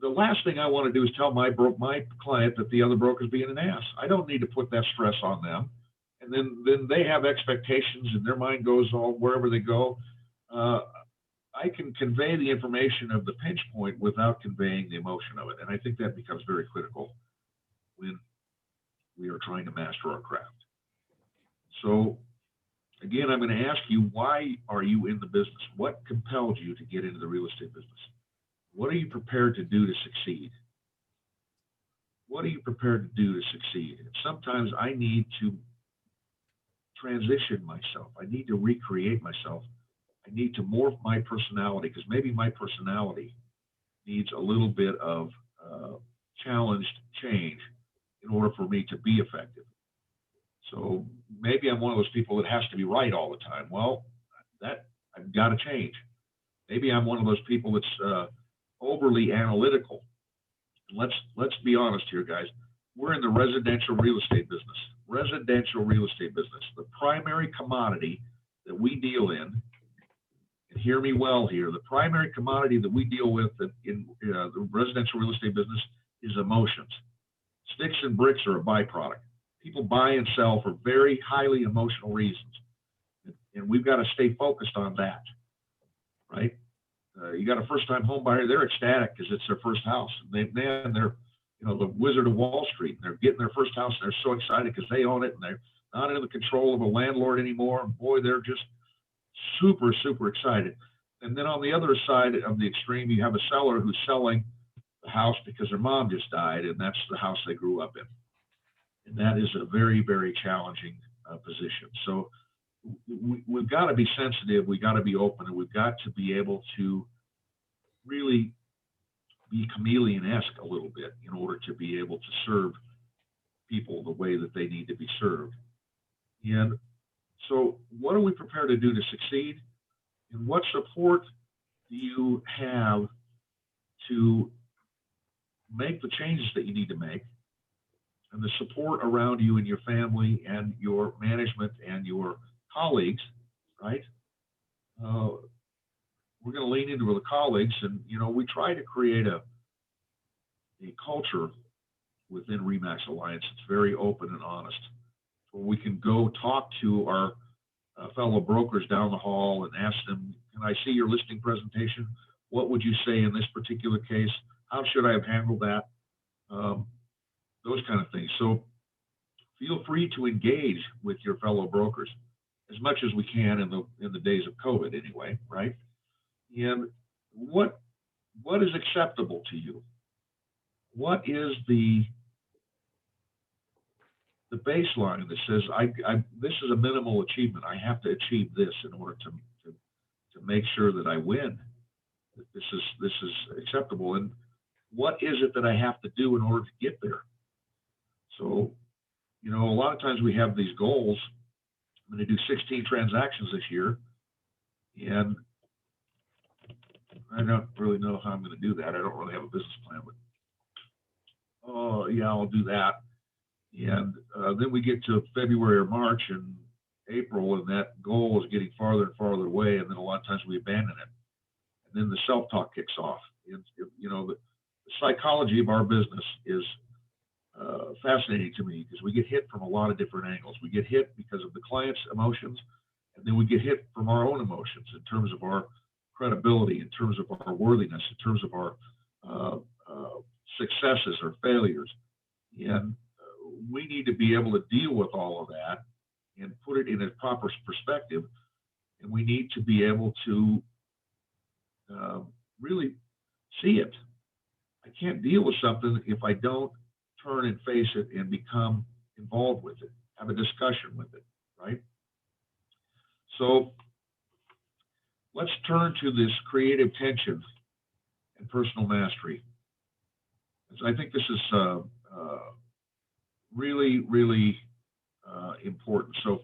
the last thing I want to do is tell my client that the other broker is being an ass. I don't need to put that stress on them. And then they have expectations and their mind goes all wherever they go. I can convey the information of the pinch point without conveying the emotion of it. And I think that becomes very critical when we are trying to master our craft. So again, I'm going to ask you, why are you in the business? What compelled you to get into the real estate business? What are you prepared to do to succeed? What are you prepared to do to succeed? And sometimes I need to transition myself. I need to recreate myself. I need to morph my personality, because maybe my personality needs a little bit of challenged change in order for me to be effective. So maybe I'm one of those people that has to be right all the time. Well, that I've got to change. Maybe I'm one of those people that's overly analytical. Let's be honest here, guys. We're in the residential real estate business. Residential real estate business. The primary commodity that we deal in, and hear me well here, the primary commodity that we deal with in the residential real estate business is emotions. Sticks and bricks are a byproduct. People buy and sell for very highly emotional reasons. And we've got to stay focused on that, right? You got a first-time home buyer, they're ecstatic because it's their first house. They're, the Wizard of Wall Street. And they're getting their first house, and they're so excited because they own it, and they're not under the control of a landlord anymore. And boy, they're just super, super excited. And then on the other side of the extreme, you have a seller who's selling the house because their mom just died, and that's the house they grew up in. And that is a very, very challenging position. So we've got to be sensitive, we've got to be open, and we've got to be able to really be chameleon-esque a little bit in order to be able to serve people the way that they need to be served. And so what are we prepared to do to succeed? And what support do you have to make the changes that you need to make? And the support around you and your family and your management and your colleagues, right? We're going to lean into the colleagues, and we try to create a culture within RE/MAX Alliance. It's very open and honest, where we can go talk to our fellow brokers down the hall and ask them, "Can I see your listing presentation? What would you say in this particular case? How should I have handled that?" Those kind of things. So feel free to engage with your fellow brokers as much as we can in the days of COVID anyway, right? And what is acceptable to you? What is the baseline that says this is a minimal achievement? I have to achieve this in order to make sure that I win. That this is acceptable. And what is it that I have to do in order to get there? So, a lot of times we have these goals. I'm going to do 16 transactions this year, and I don't really know how I'm going to do that. I don't really have a business plan, but oh yeah, I'll do that. And then we get to February or March and April, and that goal is getting farther and farther away, and then a lot of times we abandon it. And then the self-talk kicks off. And, the psychology of our business is fascinating to me, because we get hit from a lot of different angles. We get hit because of the client's emotions, and then we get hit from our own emotions in terms of our credibility, in terms of our worthiness, in terms of our successes or failures. And we need to be able to deal with all of that and put it in a proper perspective. And we need to be able to really see it. I can't deal with something if I don't turn and face it and become involved with it, have a discussion with it, right? So let's turn to this creative tension and personal mastery. I think this is really, really important. So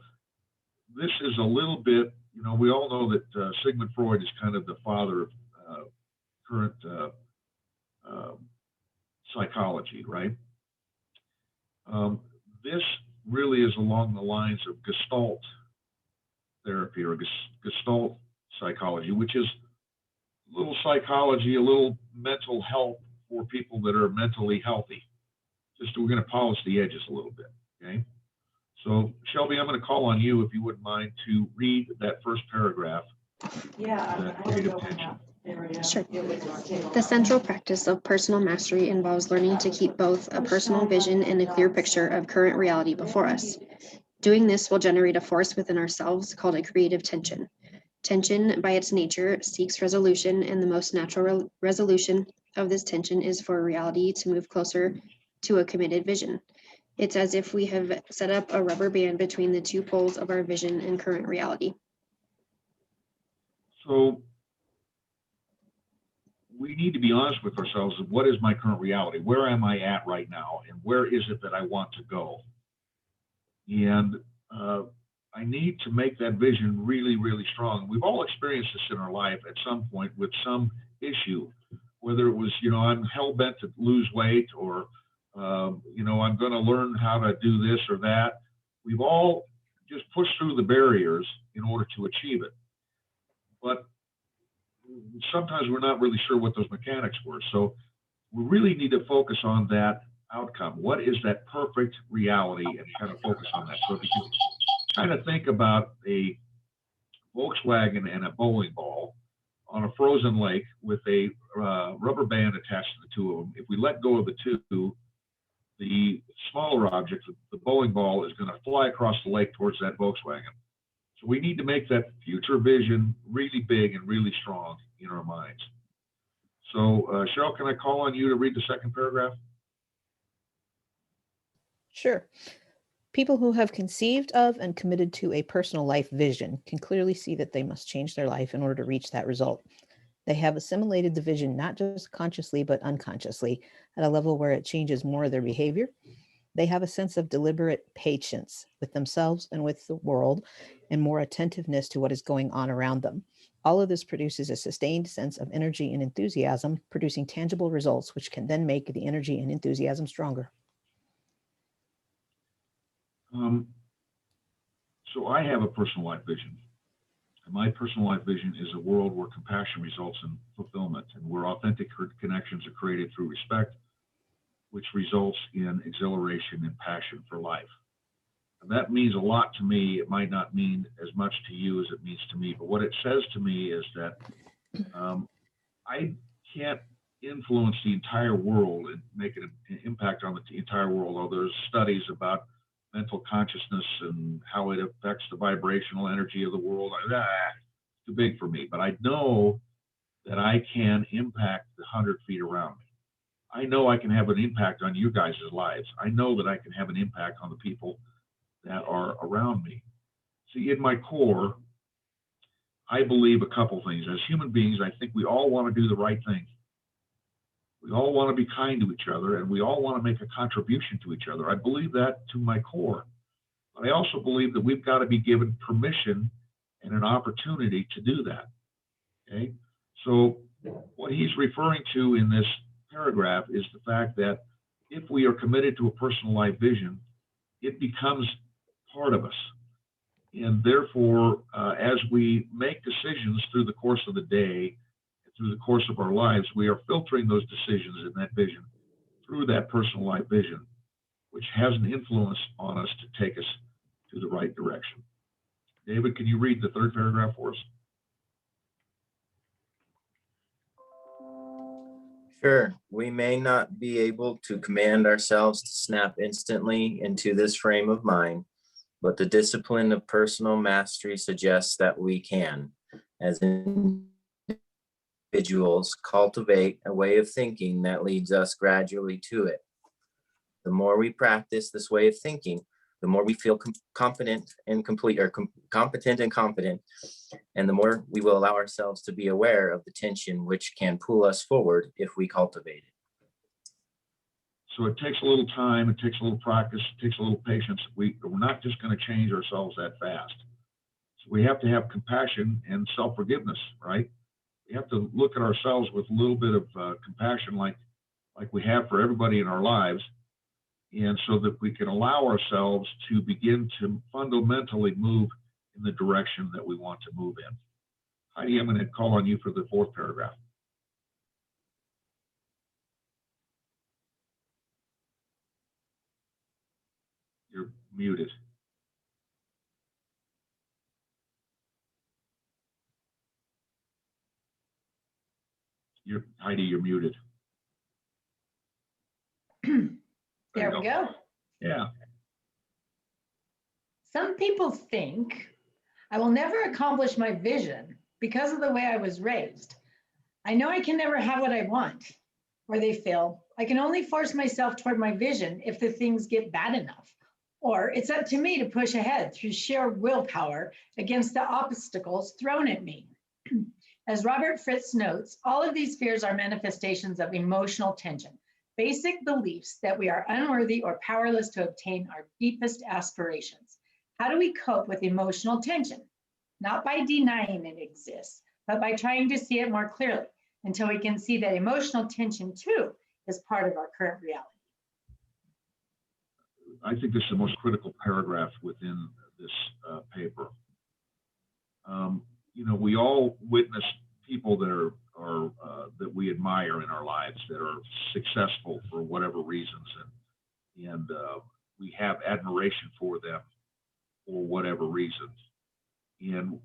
this is a little bit, you know, we all know that Sigmund Freud is kind of the father of current psychology, right? This really is along the lines of Gestalt therapy or Gestalt psychology, which is a little psychology, a little mental help for people that are mentally healthy. Just we're going to polish the edges a little bit, okay? So Shelby, I'm going to call on you if you wouldn't mind to read that first paragraph. Yeah. Creative tension. Sure. The central practice of personal mastery involves learning to keep both a personal vision and a clear picture of current reality before us. Doing this will generate a force within ourselves called a creative tension. Tension, by its nature, seeks resolution, and the most natural resolution of this tension is for reality to move closer to a committed vision. It's as if we have set up a rubber band between the two poles of our vision and current reality. So we need to be honest with ourselves of what is my current reality? Where am I at right now? And where is it that I want to go? And I need to make that vision really, really strong. We've all experienced this in our life at some point with some issue, whether it was, you know, I'm hell-bent to lose weight or, you know, I'm going to learn how to do this or that. We've all just pushed through the barriers in order to achieve it. But sometimes we're not really sure what those mechanics were. So we really need to focus on that outcome. What is that perfect reality, and kind of focus on that. So if you can kind of think about a Volkswagen and a bowling ball on a frozen lake with a rubber band attached to the two of them. If we let go of the two, the smaller object, the bowling ball, is going to fly across the lake towards that Volkswagen. So we need to make that future vision really big and really strong in our minds. So Cheryl, can I call on you to read the second paragraph? Sure. People who have conceived of and committed to a personal life vision can clearly see that they must change their life in order to reach that result. They have assimilated the vision not just consciously, but unconsciously at a level where it changes more of their behavior. They have a sense of deliberate patience with themselves and with the world, and more attentiveness to what is going on around them. All of this produces a sustained sense of energy and enthusiasm, producing tangible results, which can then make the energy and enthusiasm stronger. So I have a personal life vision. And my personal life vision is a world where compassion results in fulfillment and where authentic connections are created through respect, which results in exhilaration and passion for life. And that means a lot to me. It might not mean as much to you as it means to me, but what it says to me is that I can't influence the entire world and make an impact on the entire world. Although there's studies about mental consciousness and how it affects the vibrational energy of the world. Too big for me, but I know that I can impact the 100 feet around me. I know I can have an impact on you guys' lives. I know that I can have an impact on the people that are around me. See, in my core, I believe a couple things. As human beings, I think we all want to do the right thing. We all want to be kind to each other, and we all want to make a contribution to each other. I believe that to my core. But I also believe that we've got to be given permission and an opportunity to do that. Okay? So what he's referring to in this paragraph is the fact that if we are committed to a personal life vision, it becomes part of us. And therefore, as we make decisions through the course of the day, through the course of our lives, we are filtering those decisions in that vision through that personal life vision, which has an influence on us to take us to the right direction. David, can you read the third paragraph for us? Sure. We may not be able to command ourselves to snap instantly into this frame of mind, but the discipline of personal mastery suggests that we can, as individuals, cultivate a way of thinking that leads us gradually to it. The more we practice this way of thinking, the more we feel competent and competent and confident, and the more we will allow ourselves to be aware of the tension which can pull us forward if we cultivate it. So it takes a little time, it takes a little practice, it takes a little patience. We're not just going to change ourselves that fast. We have to have compassion and self-forgiveness, right? We have to look at ourselves with a little bit of compassion, like we have for everybody in our lives, and so that we can allow ourselves to begin to fundamentally move in the direction that we want to move in. Heidi, I'm going to call on you for the fourth paragraph. You're muted. Heidi, you're muted. There we go. Yeah. Some people think I will never accomplish my vision because of the way I was raised. I know I can never have what I want, or they feel I can only force myself toward my vision if the things get bad enough, or it's up to me to push ahead through sheer willpower against the obstacles thrown at me. As Robert Fritz notes, all of these fears are manifestations of emotional tension, basic beliefs that we are unworthy or powerless to obtain our deepest aspirations. How do we cope with emotional tension? Not by denying it exists, but by trying to see it more clearly until we can see that emotional tension too is part of our current reality. I think this is the most critical paragraph within this paper. You know, we all witness people that are that we admire in our lives that are successful for whatever reasons, and we have admiration for them for whatever reasons. And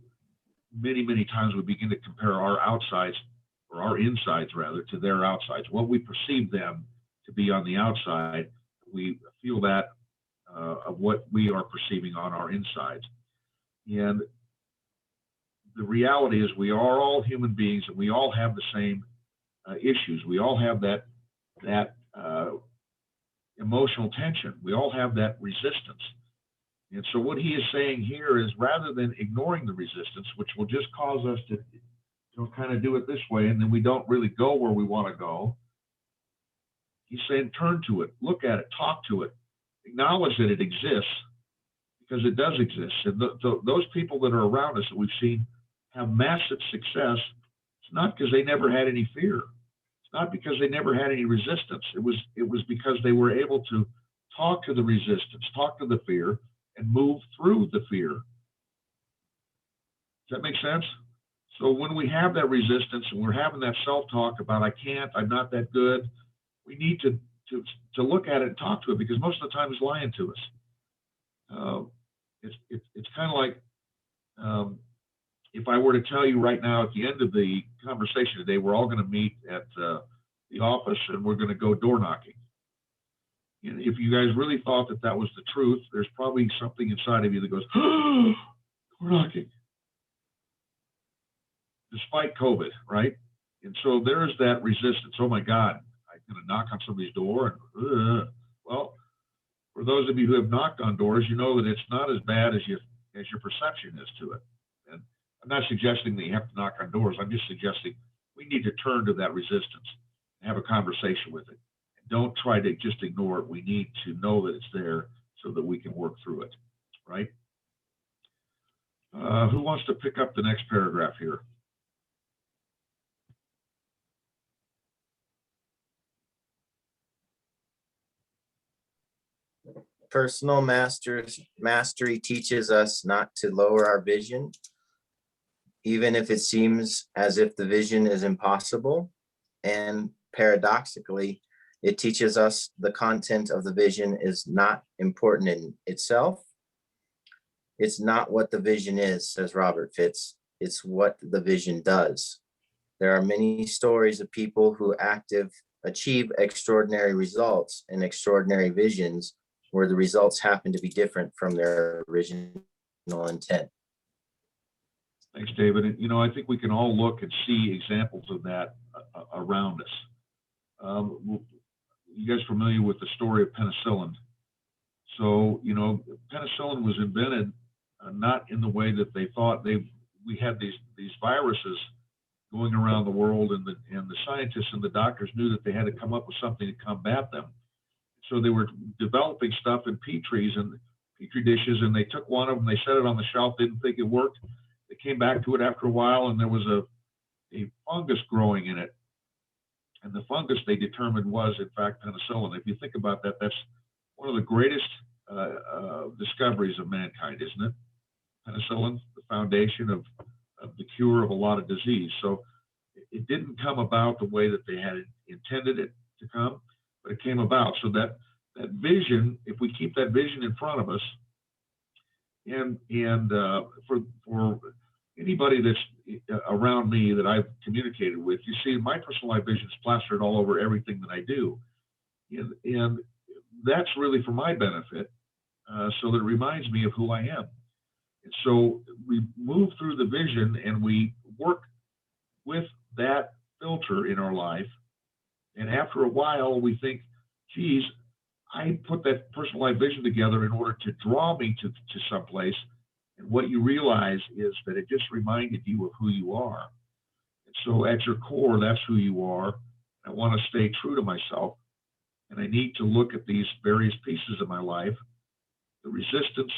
many times we begin to compare our outsides, or our insides rather, to their outsides. What we perceive them to be on the outside, we feel that of what we are perceiving on our insides. And the reality is we are all human beings, and we all have the same issues. We all have that emotional tension. We all have that resistance. And so what he is saying here is, rather than ignoring the resistance, which will just cause us to kind of do it this way, and then we don't really go where we want to go, he's saying turn to it, look at it, talk to it, acknowledge that it exists, because it does exist. And those people that are around us that we've seen have massive success, it's not because they never had any fear. It's not because they never had any resistance. It was because they were able to talk to the resistance, talk to the fear, and move through the fear. Does that make sense? So when we have that resistance and we're having that self-talk about I can't, I'm not that good, we need to look at it and talk to it, because most of the time it's lying to us. It's kind of like if I were to tell you right now at the end of the conversation today, we're all going to meet at the office and we're going to go door knocking. And if you guys really thought that that was the truth, there's probably something inside of you that goes, oh, door knocking, despite COVID, right? And so there's that resistance. Oh my God, I'm going to knock on somebody's door. And well, for those of you who have knocked on doors, you know that it's not as bad as your perception is to it. And I'm not suggesting that you have to knock on doors. I'm just suggesting we need to turn to that resistance and have a conversation with it. And don't try to just ignore it. We need to know that it's there so that we can work through it, right? Who wants to pick up the next paragraph here? Personal mastery teaches us not to lower our vision, even if it seems as if the vision is impossible. And paradoxically, it teaches us the content of the vision is not important in itself. It's not what the vision is, says Robert Fitz. It's what the vision does. There are many stories of people who achieve extraordinary results and extraordinary visions where the results happen to be different from their original intent. Thanks, David. And, you know, I think we can all look and see examples of that around us. You guys familiar with the story of penicillin? So, you know, penicillin was invented not in the way that they thought. We had these viruses going around the world, and the scientists and the doctors knew that they had to come up with something to combat them. So they were developing stuff in petris, and Petri dishes, and they took one of them, they set it on the shelf, didn't think it worked. They came back to it after a while, and there was a fungus growing in it. And the fungus they determined was, in fact, penicillin. If you think about that, that's one of the greatest discoveries of mankind, isn't it? Penicillin, the foundation of the cure of a lot of disease. So it didn't come about the way that they had intended it to come, but it came about. So that vision, if we keep that vision in front of us, and for anybody that's around me that I've communicated with, you see my personal life vision is plastered all over everything that I do. And that's really for my benefit, so that it reminds me of who I am. And so we move through the vision and we work with that filter in our life. And after a while, we think, geez, I put that personal life vision together in order to draw me to someplace. And what you realize is that it just reminded you of who you are. And so at your core, that's who you are. I want to stay true to myself. And I need to look at these various pieces of my life, the resistance,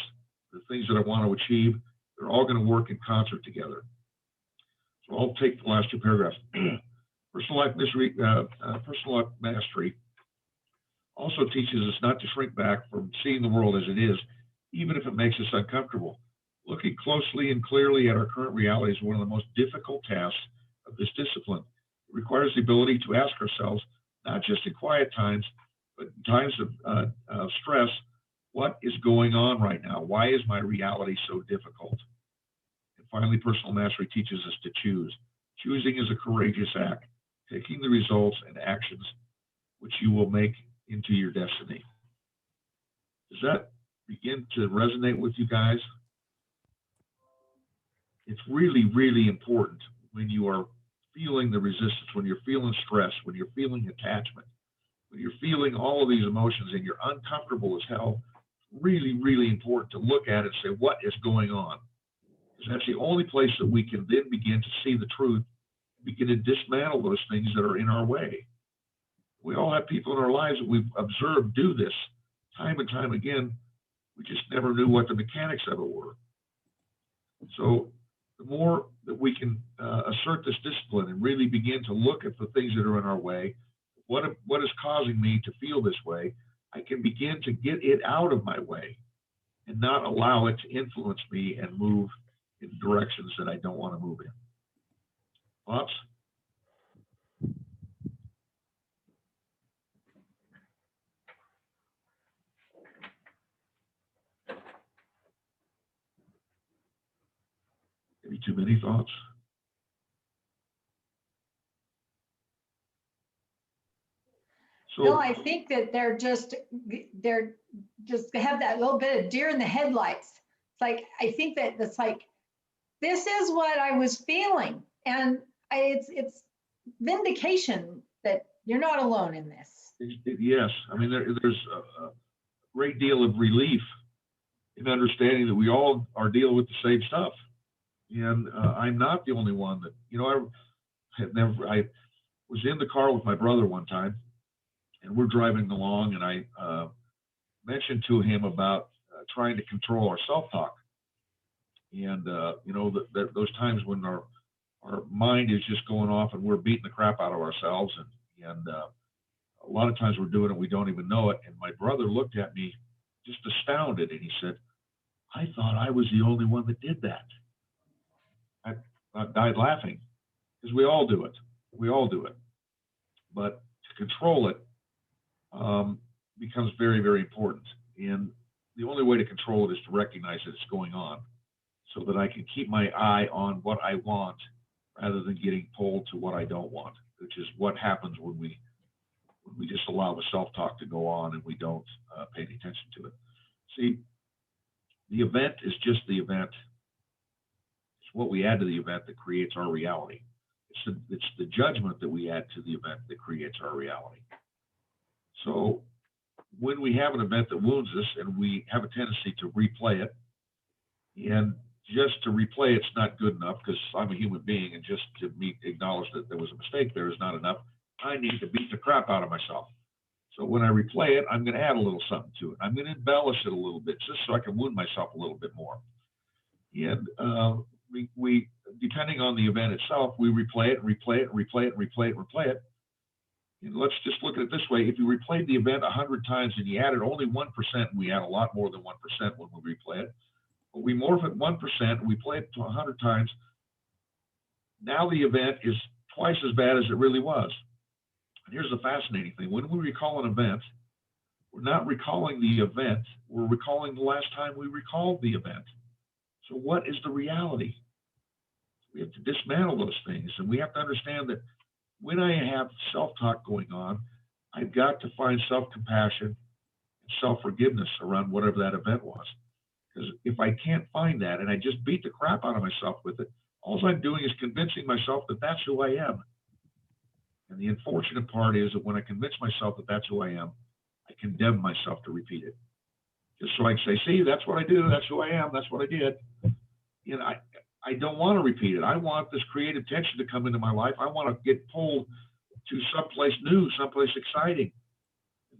the things that I want to achieve. They're all going to work in concert together. So I'll take the last two paragraphs. Personal life mastery also teaches us not to shrink back from seeing the world as it is, even if it makes us uncomfortable. Looking closely and clearly at our current reality is one of the most difficult tasks of this discipline. It requires the ability to ask ourselves, not just in quiet times, but in times of stress, what is going on right now? Why is my reality so difficult? And finally, personal mastery teaches us to choose. Choosing is a courageous act, taking the results and actions which you will make into your destiny. Does that begin to resonate with you guys? It's really, really important when you are feeling the resistance, when you're feeling stress, when you're feeling attachment, when you're feeling all of these emotions and you're uncomfortable as hell. Really, really important to look at it and say, what is going on? Because that's the only place that we can then begin to see the truth, begin to dismantle those things that are in our way. We all have people in our lives that we've observed do this time and time again. We just never knew what the mechanics of it were. So the more that we can assert this discipline and really begin to look at the things that are in our way, what is causing me to feel this way, I can begin to get it out of my way and not allow it to influence me and move in directions that I don't want to move in. Thoughts? Maybe too many thoughts? Bill, I think that they're just have that little bit of deer in the headlights. It's like, I think that it's like, this is what I was feeling. And it's vindication that you're not alone in this. Yes, I mean, there's a great deal of relief in understanding that we all are dealing with the same stuff. And I'm not the only one that, I was in the car with my brother one time, and we're driving along, and I mentioned to him about trying to control our self-talk. And, those times when our mind is just going off and we're beating the crap out of ourselves. And a lot of times we're doing it, we don't even know it. And my brother looked at me just astounded, and he said, I thought I was the only one that did that. I died laughing, because we all do it. We all do it. But to control it becomes very, very important. And the only way to control it is to recognize that it's going on, so that I can keep my eye on what I want rather than getting pulled to what I don't want, which is what happens when we just allow the self-talk to go on and we don't pay any attention to it. See, the event is just the event. It's what we add to the event that creates our reality. It's the judgment that we add to the event that creates our reality. So when we have an event that wounds us and we have a tendency to replay it, and just to replay it's not good enough, because I'm a human being, and just to acknowledge that there was a mistake there is not enough. I need to beat the crap out of myself. So when I replay it, I'm going to add a little something to it. I'm going to embellish it a little bit just so I can wound myself a little bit more. And we depending on the event itself, we replay it, replay it, replay it, replay it, replay it. And let's just look at it this way. If you replayed the event 100 times and you added only 1%, we add a lot more than 1% when we replay it. But we morph it 1%, we play it 100 times. Now the event is twice as bad as it really was. And here's the fascinating thing. When we recall an event, we're not recalling the event, we're recalling the last time we recalled the event. So what is the reality? We have to dismantle those things, and we have to understand that when I have self-talk going on, I've got to find self-compassion and self-forgiveness around whatever that event was. Because if I can't find that and I just beat the crap out of myself with it, all I'm doing is convincing myself that that's who I am. And the unfortunate part is that when I convince myself that that's who I am, I condemn myself to repeat it. Just so I can say, see, that's what I do, that's who I am, that's what I did. You know, I don't want to repeat it. I want this creative tension to come into my life. I want to get pulled to someplace new, someplace exciting.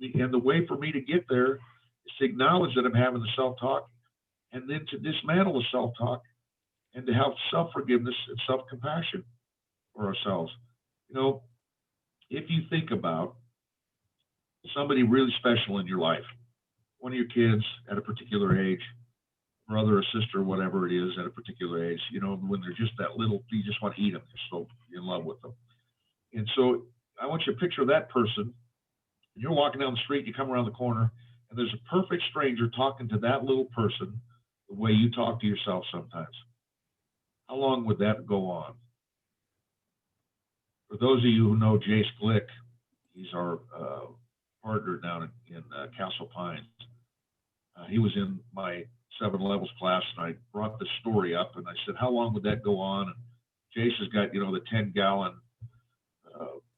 And the way for me to get there is to acknowledge that I'm having the self-talk, and then to dismantle the self-talk and to have self-forgiveness and self-compassion for ourselves. You know, if you think about somebody really special in your life, one of your kids at a particular age, brother or sister, whatever it is at a particular age, you know, when they're just that little, you just want to eat them. You're so in love with them. And so I want you to picture that person, and you're walking down the street, you come around the corner, and there's a perfect stranger talking to that little person the way you talk to yourself sometimes. How long would that go on? For those of you who know Jace Glick, he's our partner down in Castle Pines. He was in my 7 levels class, and I brought this story up, and I said, how long would that go on? And Jace has got, you know, the 10-gallon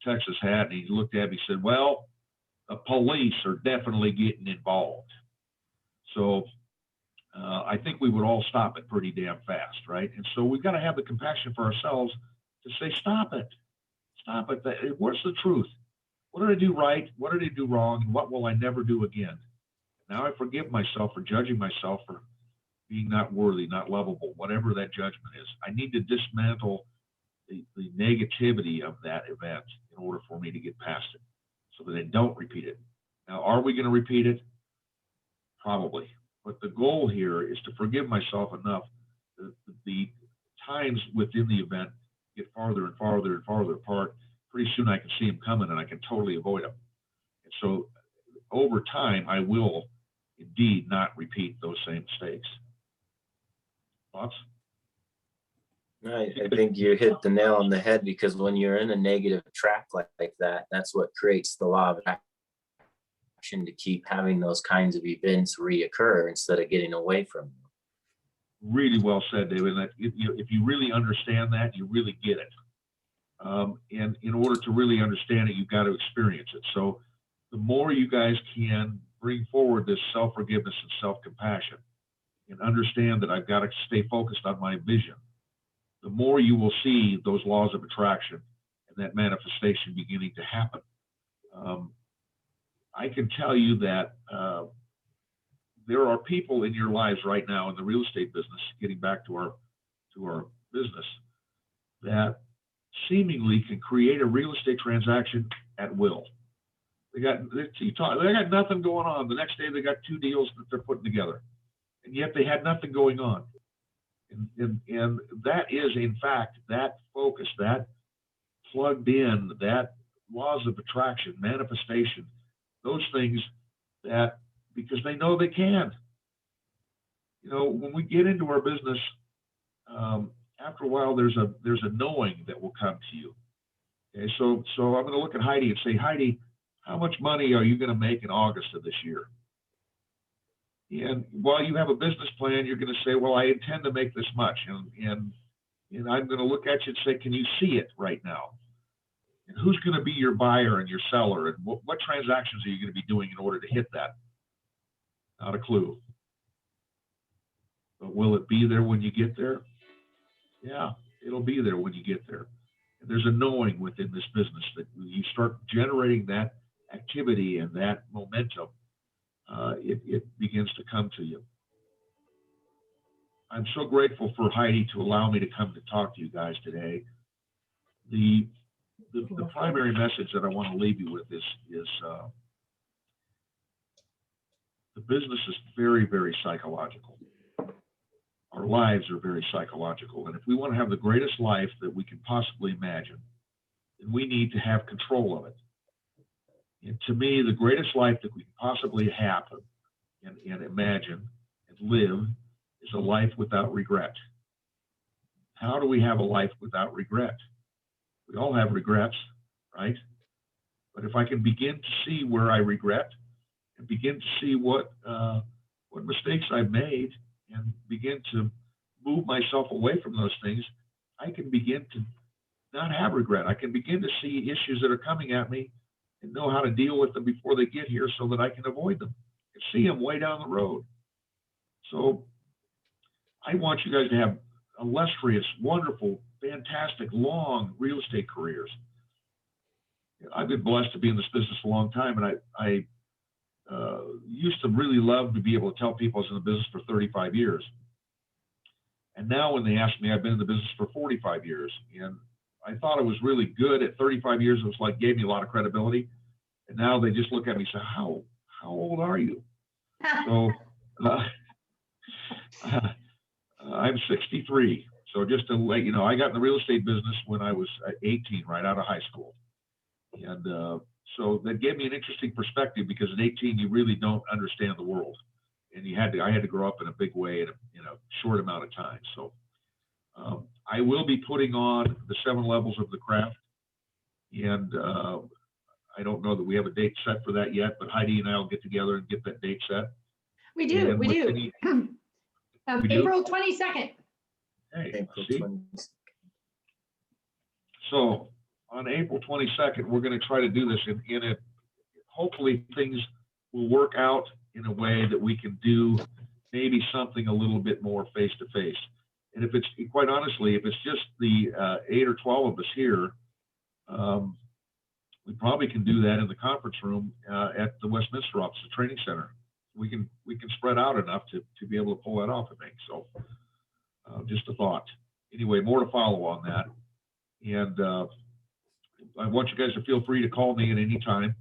Texas hat, and he looked at me and said, well, the police are definitely getting involved. So I think we would all stop it pretty damn fast, right? And so we've got to have the compassion for ourselves to say, stop it. Stop it. What's the truth? What did I do right? What did I do wrong? And what will I never do again? Now I forgive myself for judging myself for being not worthy, not lovable, whatever that judgment is. I need to dismantle the negativity of that event in order for me to get past it so that I don't repeat it. Now, are we going to repeat it? Probably. But the goal here is to forgive myself enough that the times within the event get farther and farther and farther apart. Pretty soon I can see them coming and I can totally avoid them. And so over time, I will indeed not repeat those same mistakes. Thoughts? I think you hit the nail on the head, because when you're in a negative track like that, that's what creates the law of action to keep having those kinds of events reoccur instead of getting away from them. Really well said, David. That if you really understand that, you really get it. And in order to really understand it, you've got to experience it. So the more you guys can bring forward this self-forgiveness and self-compassion and understand that I've got to stay focused on my vision, the more you will see those laws of attraction and that manifestation beginning to happen. I can tell you that there are people in your lives right now in the real estate business, getting back to our business, that seemingly can create a real estate transaction at will. They got nothing going on. The next day they got 2 deals that they're putting together, and yet they had nothing going on. And that is, in fact, that focus, that plugged in, that laws of attraction, manifestation, those things that, because they know they can. You know, when we get into our business, after a while, there's a knowing that will come to you. Okay, so I'm going to look at Heidi and say, Heidi, how much money are you going to make in August of this year? And while you have a business plan, you're going to say, well, I intend to make this much. And I'm going to look at you and say, can you see it right now? And who's going to be your buyer and your seller? And what transactions are you going to be doing in order to hit that? Not a clue. But will it be there when you get there? Yeah, it'll be there when you get there. And there's a knowing within this business that you start generating that activity and that momentum, it begins to come to you. I'm so grateful for Heidi to allow me to come to talk to you guys today. The primary message that I want to leave you with is the business is very, very psychological. Our lives are very psychological. And if we want to have the greatest life that we can possibly imagine, then we need to have control of it. And to me, the greatest life that we can possibly have and imagine and live is a life without regret. How do we have a life without regret? We all have regrets, right? But if I can begin to see where I regret and begin to see what mistakes I've made and begin to move myself away from those things, I can begin to not have regret. I can begin to see issues that are coming at me and know how to deal with them before they get here so that I can avoid them and see them way down the road. So I want you guys to have illustrious, wonderful, fantastic, long real estate careers. I've been blessed to be in this business a long time, and I used to really love to be able to tell people I was in the business for 35 years. And now when they ask me, I've been in the business for 45 years. And I thought it was really good at 35 years. It was like, gave me a lot of credibility. And now they just look at me and say, how old are you? So I'm 63. So just to let you know, I got in the real estate business when I was 18, right out of high school. And so that gave me an interesting perspective, because at 18, you really don't understand the world. And I had to grow up in a big way in a short amount of time. So I will be putting on the 7 levels of the craft. And I don't know that we have a date set for that yet, but Heidi and I will get together and get that date set. We do, And we with do. any- We do? April 22nd. Hey, April see? 20th. So on April 22nd, we're going to try to do this in a, hopefully things will work out in a way that we can do maybe something a little bit more face to face. And if it's, quite honestly, if it's just the 8 or 12 of us here, we probably can do that in the conference room at the Westminster office, the training center. We can spread out enough to be able to pull that off, I think. So just a thought. Anyway, more to follow on that. And I want you guys to feel free to call me at any time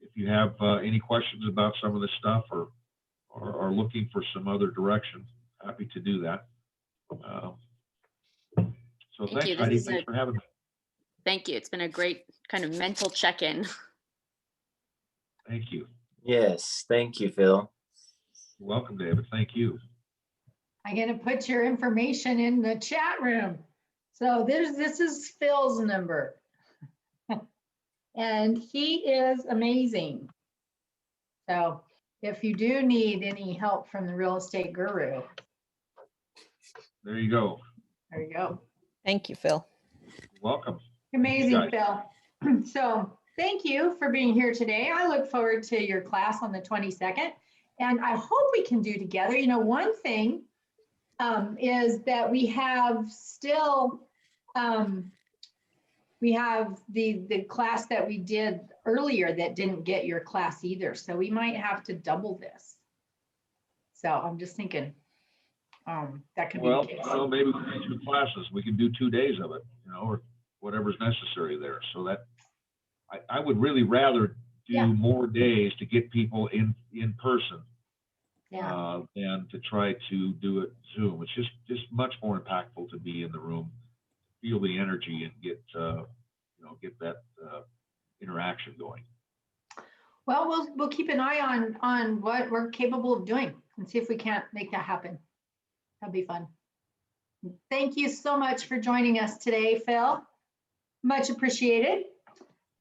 if you have any questions about some of this stuff or are looking for some other direction. Happy to do that. So Thank you. thanks, Heidi. This is Thanks for having me. Thank you. It's been a great kind of mental check-in. Thank you. Yes, thank you, Phil. You're welcome, David. Thank you. I'm gonna put your information in the chat room. So this is Phil's number. And he is amazing. So if you do need any help from the real estate guru, There you go. there you go. Thank you, Phil. You're welcome. Amazing, Phil. So thank you for being here today. I look forward to your class on the 22nd. And I hope we can do together. One thing is that we have still, we have the class that we did earlier that didn't get your class either. So we might have to double this. So I'm just thinking that could be the case. Well, maybe we can do 2 classes. We can do 2 days of it, or whatever's necessary there. So that I would really rather do Yeah. more days to get people in person Yeah. than to try to do it Zoom. It's just much more impactful to be in the room, feel the energy, and get that interaction going. Well, we'll keep an eye on what we're capable of doing and see if we can't make that happen. That'd be fun. Thank you so much for joining us today, Phil. Much appreciated.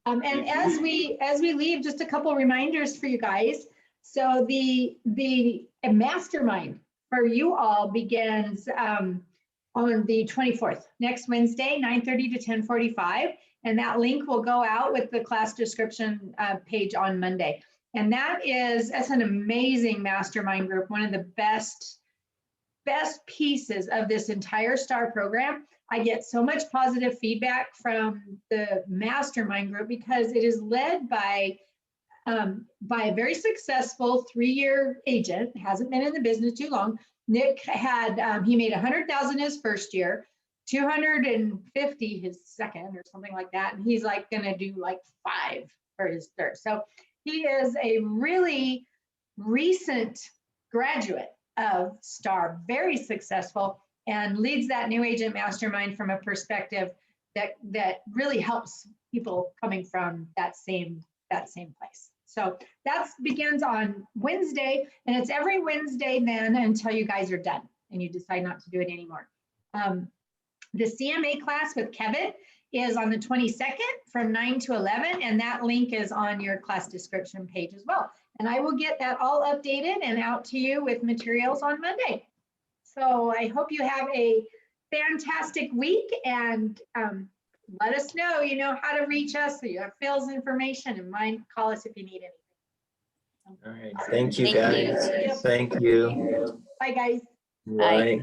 And as we leave, just a couple reminders for you guys. So the mastermind for you all begins on the 24th, next Wednesday, 9:30 to 10:45. And that link will go out with the class description page on Monday. And that's an amazing mastermind group, one of the best pieces of this entire STAR program. I get so much positive feedback from the mastermind group because it is led by by a very successful 3-year agent, hasn't been in the business too long. Nick had, he made 100,000 his first year, 250 his second or something like that. And he's like gonna do like 5 for his third. So he is a really recent graduate of STAR, very successful, and leads that new agent mastermind from a perspective that really helps people coming from that same place. So that begins on Wednesday, and it's every Wednesday then until you guys are done and you decide not to do it anymore. The CMA class with Kevin is on the 22nd from 9 to 11, and that link is on your class description page as well. And I will get that all updated and out to you with materials on Monday. So I hope you have a fantastic week, and let us know, you know, how to reach us. So you have Phil's information, and mine, call us if you need anything. All right. Thank you, Thank you. guys. Thank you. Bye, guys. Bye. Bye.